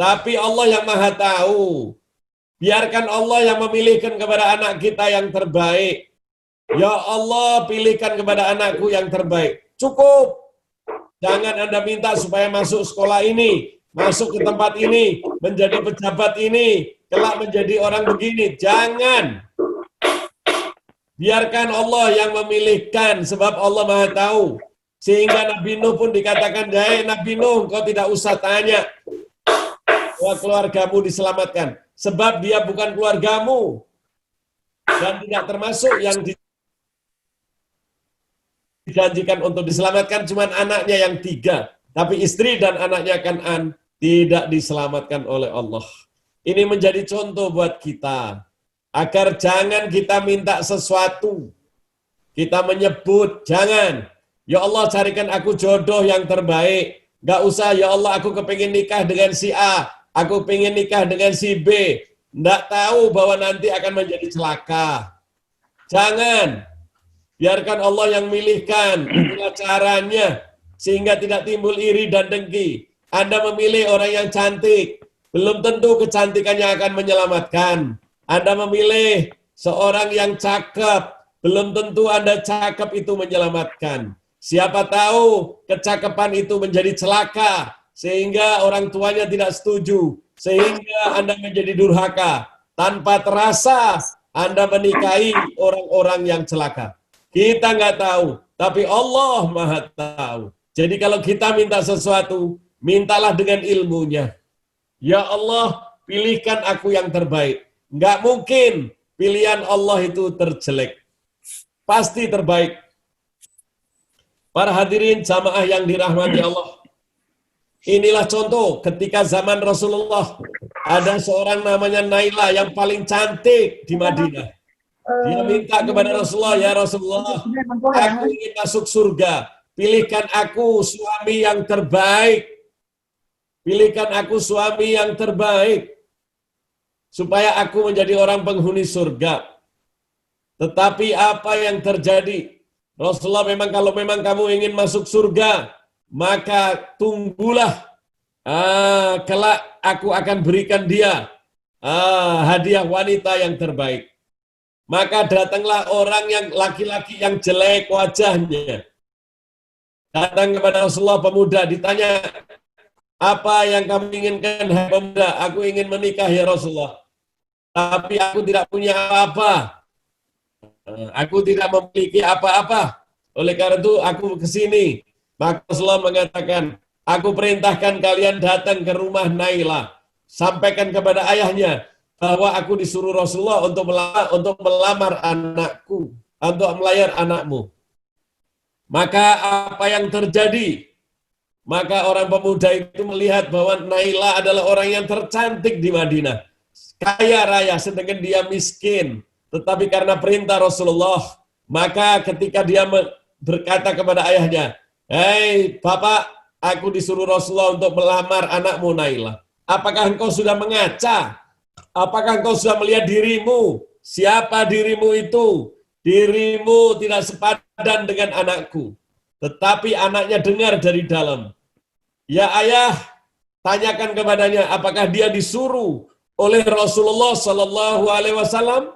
A: Tapi Allah yang maha tahu. Biarkan Allah yang memilihkan kepada anak kita yang terbaik. Ya Allah, pilihkan kepada anakku yang terbaik. Cukup. Jangan Anda minta supaya masuk sekolah ini, masuk ke tempat ini, menjadi pejabat ini, kelak menjadi orang begini. Jangan. Biarkan Allah yang memilihkan, sebab Allah maha tahu. Sehingga Nabi Nuh pun dikatakan, "Hai Nabi Nuh, kau tidak usah tanya bahwa keluargamu diselamatkan. Sebab dia bukan keluargamu. Dan tidak termasuk yang dijanjikan untuk diselamatkan cuma anaknya yang 3. Tapi istri dan anaknya Kan'an tidak diselamatkan oleh Allah." Ini menjadi contoh buat kita. Agar jangan kita minta sesuatu. Kita menyebut, jangan. Ya Allah, carikan aku jodoh yang terbaik. Gak usah, ya Allah, aku kepingin nikah dengan si A. Aku pengen nikah dengan si B. Nggak tahu bahwa nanti akan menjadi celaka. Jangan. Biarkan Allah yang milihkan. Itulah caranya. Sehingga tidak timbul iri dan dengki. Anda memilih orang yang cantik. Belum tentu kecantikannya akan menyelamatkan. Anda memilih seorang yang cakep. Belum tentu Anda cakep itu menyelamatkan. Siapa tahu kecakapan itu menjadi celaka. Sehingga orang tuanya tidak setuju. Sehingga Anda menjadi durhaka. tanpa terasa Anda menikahi orang-orang yang celaka. Kita nggak tahu, tapi Allah Maha tahu. Jadi kalau kita minta sesuatu, mintalah dengan ilmunya. Ya Allah, pilihkan aku yang terbaik. Nggak mungkin pilihan Allah itu terjelek. Pasti terbaik. Para hadirin jamaah yang dirahmati Allah. Inilah contoh ketika zaman Rasulullah. Ada seorang namanya Naila yang paling cantik di Madinah. Dia minta kepada Rasulullah, ya Rasulullah, aku ingin masuk surga. Pilihkan aku suami yang terbaik. Pilihkan aku suami yang terbaik. Supaya aku menjadi orang penghuni surga. Tetapi apa yang terjadi? Rasulullah memang kalau memang kamu ingin masuk surga, maka tunggulah. Kelak aku akan berikan dia hadiah wanita yang terbaik. Maka datanglah orang yang laki-laki yang jelek wajahnya. Datang kepada Rasulullah pemuda, ditanya, apa yang kamu inginkan, hai pemuda? Aku ingin menikah ya Rasulullah. Tapi aku tidak punya apa-apa. Aku tidak memiliki apa-apa. Oleh karena itu aku ke sini. Maka Rasulullah mengatakan, aku perintahkan kalian datang ke rumah Naila. Sampaikan kepada ayahnya bahwa aku disuruh Rasulullah untuk melamar anakku, untuk melayar anakmu. Maka apa yang terjadi? Maka orang pemuda itu melihat bahwa Naila adalah orang yang tercantik di Madinah. Kaya raya, sedangkan dia miskin. Tetapi karena perintah Rasulullah, maka ketika dia berkata kepada ayahnya, hei bapak, aku disuruh Rasulullah untuk melamar anakmu Naila. Apakah engkau sudah mengaca? Apakah engkau sudah melihat dirimu? Siapa dirimu itu? Dirimu tidak sepadan dengan anakku. Tetapi anaknya dengar dari dalam. Ya ayah, tanyakan kepadanya, apakah dia disuruh oleh Rasulullah Sallallahu Alaihi Wasallam?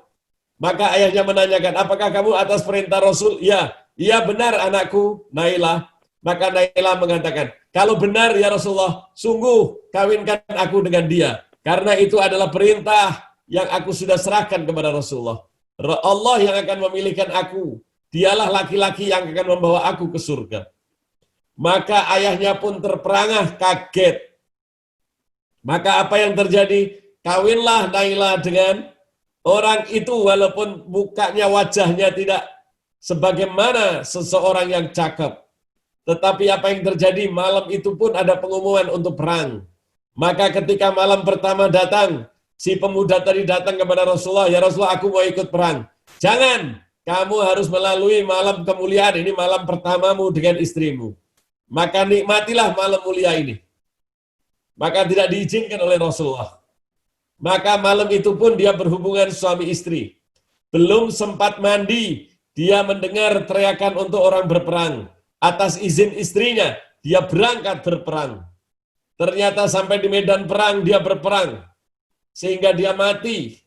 A: Maka ayahnya menanyakan, apakah kamu atas perintah Rasul? Ya, iya benar anakku, Naila. Maka Naila mengatakan, kalau benar ya Rasulullah, sungguh kawinkan aku dengan dia. Karena itu adalah perintah yang aku sudah serahkan kepada Rasulullah. Allah yang akan memilihkan aku. Dialah laki-laki yang akan membawa aku ke surga. Maka ayahnya pun terperangah kaget. Maka apa yang terjadi? Kawinlah Naila dengan orang itu walaupun mukanya, wajahnya tidak sebagaimana seseorang yang cakep. Tetapi apa yang terjadi? Malam itu pun ada pengumuman untuk perang. Maka ketika malam pertama datang, si pemuda tadi datang kepada Rasulullah, ya Rasulullah aku mau ikut perang. Jangan, kamu harus melalui malam kemuliaan, ini malam pertamamu dengan istrimu. Maka nikmatilah malam mulia ini. Maka tidak diizinkan oleh Rasulullah. Maka malam itu pun dia berhubungan suami istri. Belum sempat mandi, dia mendengar teriakan untuk orang berperang. Atas izin istrinya, dia berangkat berperang. Ternyata sampai di medan perang dia berperang. Sehingga dia mati.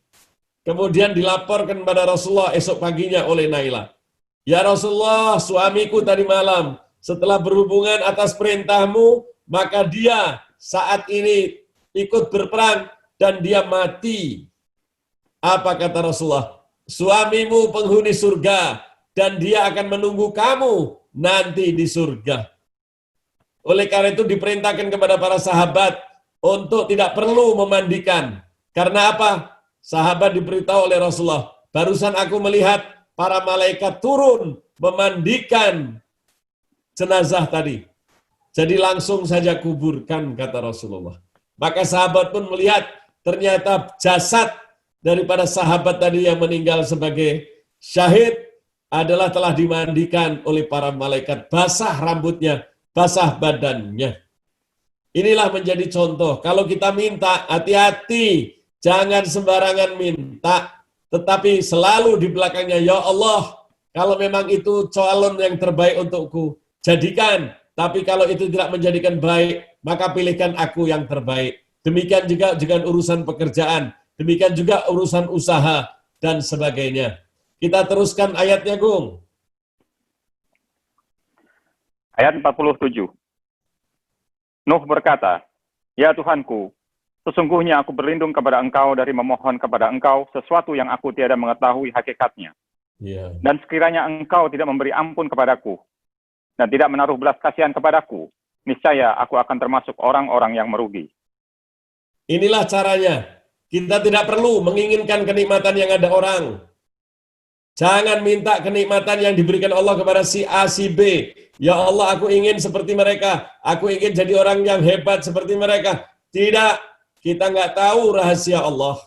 A: Kemudian dilaporkan kepada Rasulullah esok paginya oleh Naila. Ya Rasulullah, suamiku tadi malam setelah berhubungan atas perintahmu, maka dia saat ini ikut berperang dan dia mati. Apa kata Rasulullah? Suamimu penghuni surga dan dia akan menunggu kamu nanti di surga. Oleh karena itu diperintahkan kepada para sahabat untuk tidak perlu memandikan. Karena apa? Sahabat diberitahu oleh Rasulullah, barusan aku melihat para malaikat turun memandikan jenazah tadi. Jadi langsung saja kuburkan, kata Rasulullah. Maka sahabat pun melihat ternyata jasad daripada sahabat tadi yang meninggal sebagai syahid adalah telah dimandikan oleh para malaikat. Basah rambutnya, basah badannya. Inilah menjadi contoh. Kalau kita minta, hati-hati. Jangan sembarangan minta. Tetapi selalu di belakangnya, ya Allah, kalau memang itu calon yang terbaik untukku, jadikan. Tapi kalau itu tidak menjadikan baik, maka pilihkan aku yang terbaik. Demikian juga dengan urusan pekerjaan. Demikian juga urusan usaha dan sebagainya. Kita teruskan ayatnya, Gung.
B: Ayat 47. Nuh berkata, ya Tuhanku, Sesungguhnya aku berlindung kepada engkau dari memohon kepada engkau sesuatu yang aku tiada mengetahui hakikatnya.
A: Ya.
B: Dan sekiranya engkau tidak memberi ampun kepadaku, dan tidak menaruh belas kasihan kepadaku, niscaya aku akan termasuk orang-orang yang merugi.
A: Inilah caranya. Kita tidak perlu menginginkan kenikmatan yang ada orang. Jangan minta kenikmatan yang diberikan Allah kepada si A, si B. Ya Allah, aku ingin seperti mereka. Aku ingin jadi orang yang hebat seperti mereka. Tidak. Kita nggak tahu rahasia Allah.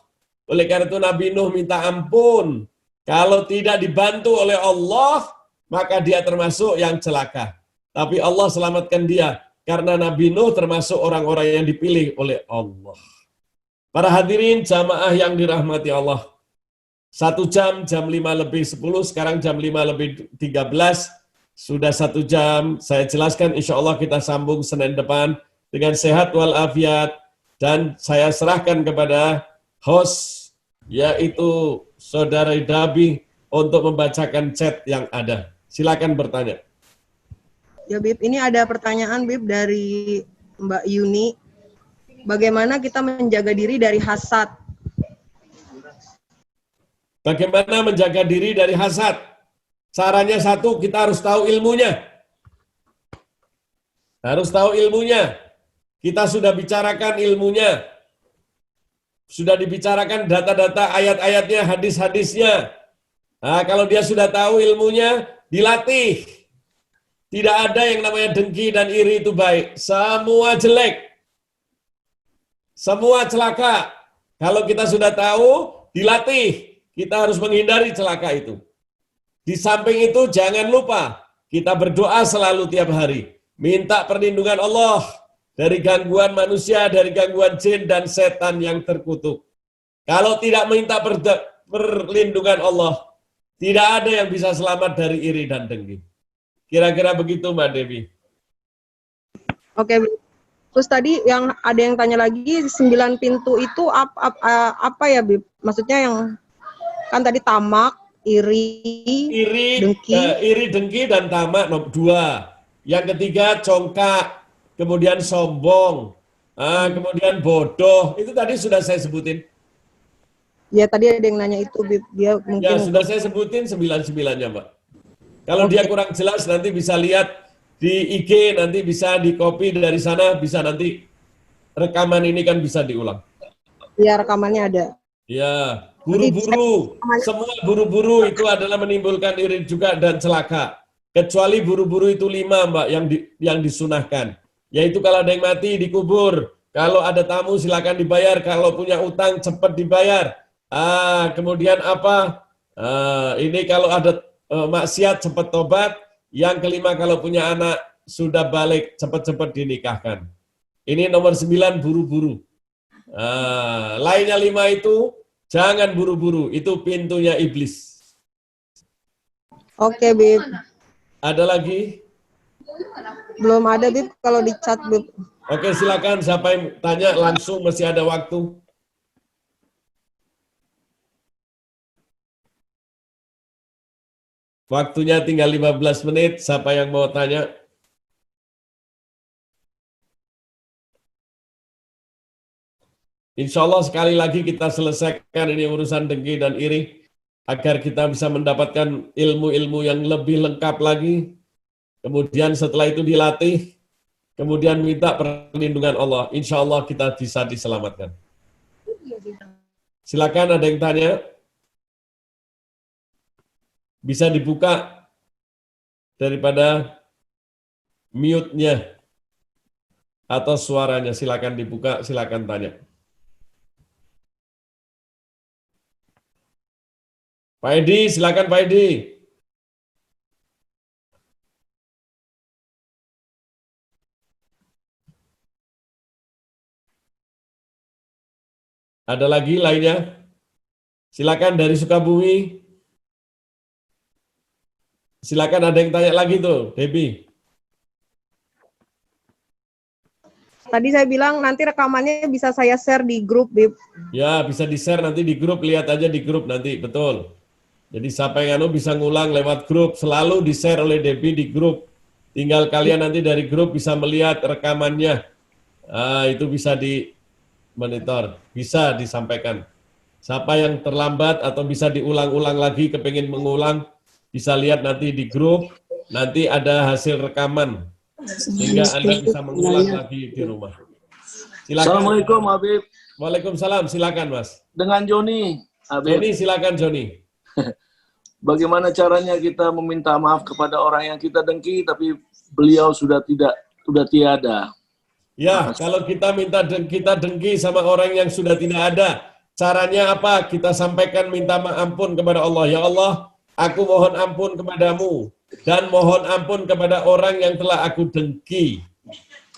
A: Oleh karena itu Nabi Nuh minta ampun. Kalau tidak dibantu oleh Allah, maka dia termasuk yang celaka. Tapi Allah selamatkan dia. Karena Nabi Nuh termasuk orang-orang yang dipilih oleh Allah. Para hadirin jamaah yang dirahmati Allah. 1 jam, jam 5 lebih 10, sekarang jam 5 lebih 13. Sudah 1 jam, saya jelaskan insya Allah kita sambung Senin depan dengan sehat walafiat. Dan saya serahkan kepada host, yaitu Saudara Dabi, untuk membacakan chat yang ada. Silakan bertanya.
D: Ya Bib, ini ada pertanyaan Bib dari Mbak Yuni. Bagaimana kita menjaga diri dari hasad?
A: Bagaimana menjaga diri dari hasad? Caranya satu, kita harus tahu ilmunya. Harus tahu ilmunya. Kita sudah bicarakan ilmunya. Sudah dibicarakan data-data ayat-ayatnya, hadis-hadisnya. Nah, kalau dia sudah tahu ilmunya, dilatih. Tidak ada yang namanya dengki dan iri itu baik. Semua jelek. Semua celaka. Kalau kita sudah tahu, dilatih. Kita harus menghindari celaka itu. Di samping itu, jangan lupa, kita berdoa selalu tiap hari. Minta perlindungan Allah dari gangguan manusia, dari gangguan jin dan setan yang terkutuk. Kalau tidak minta perlindungan Allah, tidak ada yang bisa selamat dari iri dan dengki. Kira-kira begitu Mbak Devi.
D: Oke, terus tadi yang ada yang tanya lagi, 9 pintu itu apa ya, Bib? Maksudnya yang kan tadi tamak, iri,
A: dengki dan tamak 2. Yang ketiga congkak. Kemudian sombong, kemudian bodoh, itu tadi sudah saya sebutin.
D: Ya tadi ada yang nanya itu, dia mungkin.
A: Ya sudah saya sebutin 9-9-nya Mbak. Kalau dia kurang jelas nanti bisa lihat di IG, nanti bisa di copy dari sana, bisa nanti rekaman ini kan bisa diulang.
D: Ya rekamannya ada.
A: Ya, buru-buru, semua buru-buru itu adalah menimbulkan iri juga dan celaka. Kecuali buru-buru itu 5 Mbak yang disunahkan. Yaitu kalau ada yang mati dikubur, kalau ada tamu silakan dibayar, kalau punya utang cepat dibayar. Kemudian apa? Ini kalau ada maksiat cepat tobat. Yang kelima kalau punya anak sudah balik cepat-cepat dinikahkan. Ini nomor 9 buru-buru. Lainnya 5 itu jangan buru-buru, itu pintunya iblis.
D: Oke Bib.
A: Ada lagi?
D: Belum ada Bib kalau di chat Bib.
A: Oke silakan siapa yang tanya langsung, masih ada waktu. Waktunya tinggal 15 menit, siapa yang mau tanya? Insya Allah sekali lagi kita selesaikan ini urusan dengki dan iri, agar kita bisa mendapatkan ilmu-ilmu yang lebih lengkap lagi. Kemudian setelah itu dilatih, kemudian minta perlindungan Allah. Insya Allah kita bisa diselamatkan. Silakan ada yang tanya. Bisa dibuka daripada mute-nya atau suaranya. Silakan dibuka, silakan tanya. Pak Edi, silakan Pak Edi. Ada lagi lainnya? Silakan dari Sukabumi. Silakan ada yang tanya lagi tuh, Debbie.
D: Tadi saya bilang nanti rekamannya bisa saya share di grup, Bib.
A: Ya, bisa di-share nanti di grup, lihat aja di grup nanti, betul. Jadi siapa yang bisa ngulang lewat grup, selalu di-share oleh Debbie di grup. Tinggal kalian nanti dari grup bisa melihat rekamannya. Itu bisa monitor, bisa disampaikan. Siapa yang terlambat atau bisa diulang-ulang lagi, kepingin mengulang, bisa lihat nanti di grup, nanti ada hasil rekaman, sehingga Anda bisa mengulang lagi di rumah. Silakan.
E: Assalamualaikum Habib.
A: Waalaikumsalam, silakan Mas.
E: Dengan Joni, Habib.
A: Joni, silakan Joni.
E: Bagaimana caranya kita meminta maaf kepada orang yang kita dengki, tapi beliau sudah tiada.
A: Ya, kalau kita kita dengki sama orang yang sudah tidak ada, caranya apa? Kita sampaikan minta ampun kepada Allah. Ya Allah, aku mohon ampun kepadamu dan mohon ampun kepada orang yang telah aku dengki.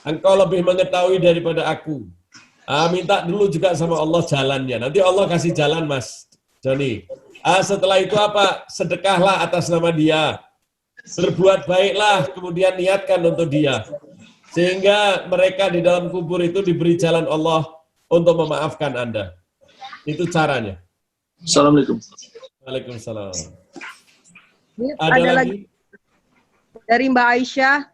A: Engkau lebih mengetahui daripada aku. Minta dulu juga sama Allah jalannya. Nanti Allah kasih jalan, Mas Joni. Setelah itu apa? Sedekahlah atas nama dia. Berbuat baiklah, kemudian niatkan untuk dia. Sehingga mereka di dalam kubur itu diberi jalan Allah untuk memaafkan Anda. Itu caranya.
E: Assalamualaikum.
A: Waalaikumsalam.
D: Ada lagi dari Mbak Aisyah.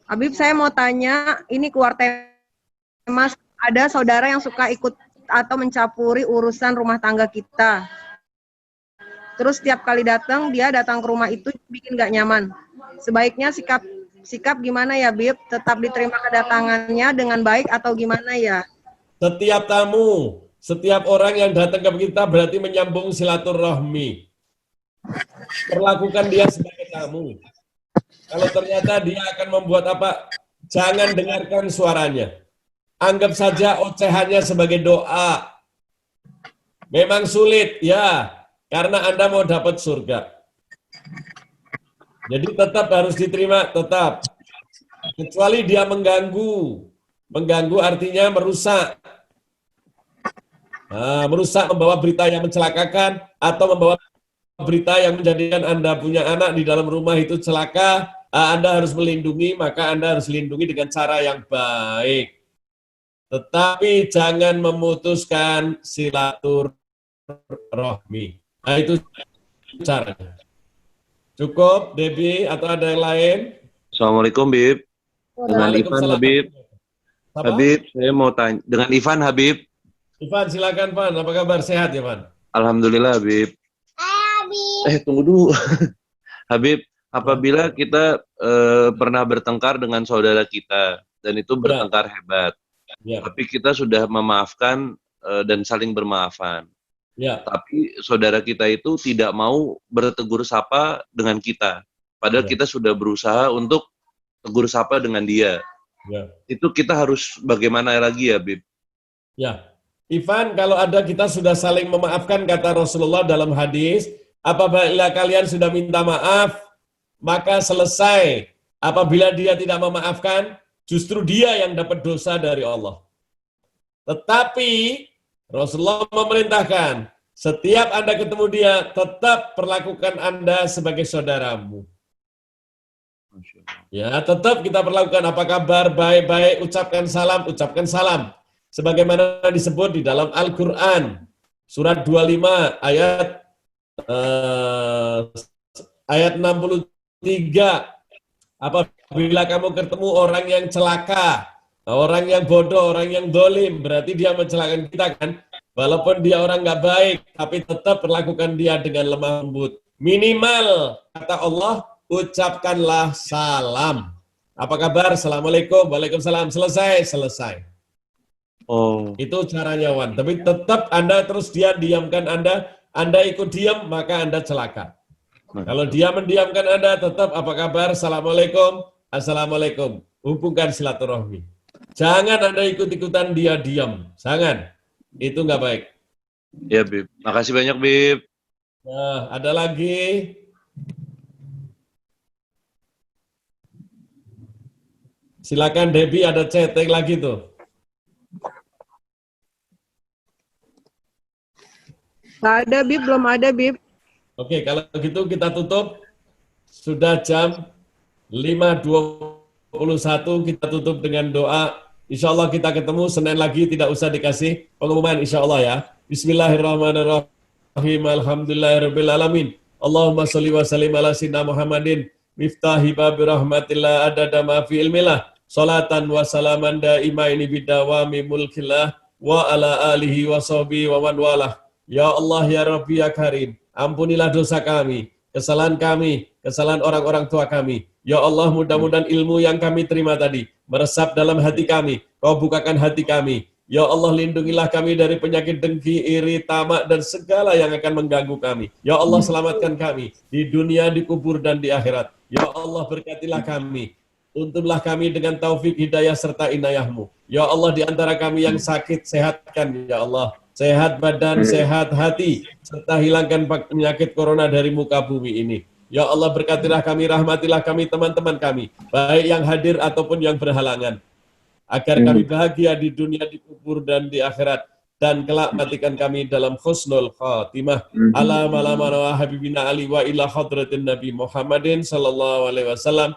D: Habib, saya mau tanya, ini keluar tema, ada saudara yang suka ikut atau mencampuri urusan rumah tangga kita. Terus setiap kali datang, dia datang ke rumah itu bikin gak nyaman. Sebaiknya sikap gimana ya, Bib? Tetap diterima kedatangannya dengan baik atau gimana ya?
A: Setiap tamu, setiap orang yang datang ke kita berarti menyambung silaturahmi. Perlakukan dia sebagai tamu. Kalau ternyata dia akan membuat apa, jangan dengarkan suaranya. Anggap saja ocehannya sebagai doa. Memang sulit, ya, karena Anda mau dapat surga. Jadi tetap harus diterima, tetap. Kecuali dia mengganggu. Mengganggu artinya merusak. Merusak, membawa berita yang mencelakakan, atau membawa berita yang menjadikan Anda punya anak di dalam rumah itu celaka, Anda harus melindungi, maka Anda harus lindungi dengan cara yang baik. Tetapi jangan memutuskan silaturahmi. Nah, itu caranya. Cukup, Debbie, atau ada yang lain?
F: Assalamualaikum, Bib. Dengan Ivan, Habib. Habib, saya mau tanya. Dengan Ivan, Habib.
A: Ivan, silakan, Pan. Apa kabar? Sehat, ya, Pan?
F: Alhamdulillah, Habib. Tunggu dulu. Habib, apabila kita pernah bertengkar dengan saudara kita, dan itu bertengkar hebat, tapi kita sudah memaafkan dan saling bermaafan. Tapi saudara kita itu tidak mau bertegur sapa dengan kita. Padahal kita sudah berusaha untuk tegur sapa dengan dia. Itu kita harus bagaimana lagi ya, Bib? Ya,
A: Ivan, kalau ada kita sudah saling memaafkan, kata Rasulullah dalam hadis, apabila kalian sudah minta maaf, maka selesai. Apabila dia tidak memaafkan, justru dia yang dapat dosa dari Allah. Tetapi Rasulullah memerintahkan, setiap Anda ketemu dia, tetap perlakukan Anda sebagai saudaramu. Ya, tetap kita perlakukan, apa kabar, baik-baik, ucapkan salam, ucapkan salam. Sebagaimana disebut di dalam Al-Quran, surat 25, ayat 63. Apabila kamu ketemu orang yang celaka, orang yang bodoh, orang yang dolim, berarti dia mencelakakan kita kan? Walaupun dia orang nggak baik, tapi tetap perlakukan dia dengan lemah lembut. Minimal, kata Allah, ucapkanlah salam. Apa kabar? Assalamualaikum, waalaikumsalam. Selesai. Itu caranya, Wan. Tapi tetap Anda terus diamkan Anda ikut diam, maka Anda celaka. Kalau dia mendiamkan Anda, tetap apa kabar? Assalamualaikum, assalamualaikum. Hubungkan silaturahmi. Jangan Anda ikut-ikutan dia diam. Jangan. Itu nggak baik.
F: Ya, Bib. Makasih banyak, Bib.
A: Nah, ada lagi. Silakan Debbie, ada chatting lagi tuh.
D: Nggak ada, Bib. Belum ada, Bib.
A: Oke, kalau gitu kita tutup. Sudah jam 5.21, kita tutup dengan doa. Insya Allah kita ketemu Senin lagi, tidak usah dikasih pengumuman, insya Allah ya. Bismillahirrahmanirrahim. Alhamdulillahirrahmanirrahim. Allahumma salli wa sallim ala sayyidina Muhammadin. Miftahi babi rahmatillah adada ma fi ilmillah. Salatan wa salaman daimaini bidawami mulkillah. wa ala alihi wa sahbihi wa man walah. Ya Allah ya Rabbi ya Karim, ampunilah dosa kami, kesalahan orang-orang tua kami. Ya Allah, mudah-mudahan ilmu yang kami terima tadi meresap dalam hati kami. Kau bukakan hati kami. Ya Allah, lindungilah kami dari penyakit dengki, iri, tamak, dan segala yang akan mengganggu kami. Ya Allah, selamatkan kami di dunia, di kubur, dan di akhirat. Ya Allah, berkatilah kami. Tuntunlah kami dengan taufik, hidayah, serta inayah-Mu. Ya Allah, di antara kami yang sakit, sehatkan, ya Allah. Sehat badan, sehat hati, serta hilangkan penyakit corona dari muka bumi ini. Ya Allah, berkatilah kami, rahmatilah kami, teman-teman kami, baik yang hadir ataupun yang berhalangan, agar kami bahagia di dunia, di kubur, dan di akhirat, dan kelak matikan kami dalam husnul khatimah. Ala wa habibina ali wa ila hadratin Nabi Muhammadin sallallahu alaihi wasallam.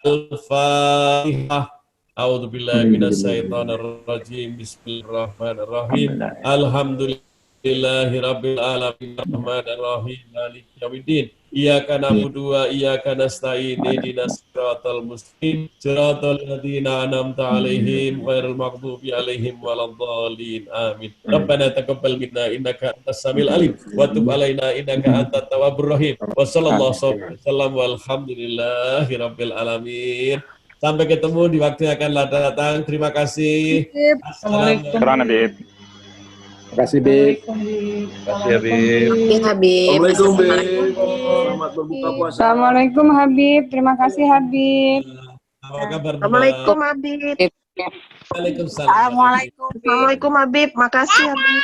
A: Al-Fatihah. A'udzu billahi minasyaitonir rajim. Bismillahirrahmanirrahim. Alhamdulillahi rabbil alamin arrahmanir rahim maliki yaumiddin. Iyyaka na'budu wa iyyaka nasta'in ihdinas siratal mustaqim siratal ladzina an'amta 'alaihim ghairil maghdubi 'alaihim waladdallin. Amin. Rabbana taqabbal minna innaka antas samiul alim wa tub 'alaina innaka antat tawwabur rahim. Wa sallallahu alaihi wasallam walhamdulillahi rabbil alamin. Sampai ketemu di waktu yang akan datang. Terima kasih.
B: Assalamualaikum.
C: Terima kasih, Bib.
F: Terima kasih, Habib.
G: Habib.
E: Assalamualaikum, Bib. Selamat berbuka puasa.
H: Assalamualaikum Habib. Terima kasih Habib.
A: Apa kabar?
G: Assalamualaikum Habib.
A: Waalaikumsalam.
G: Assalamualaikum Habib. Makasih Habib.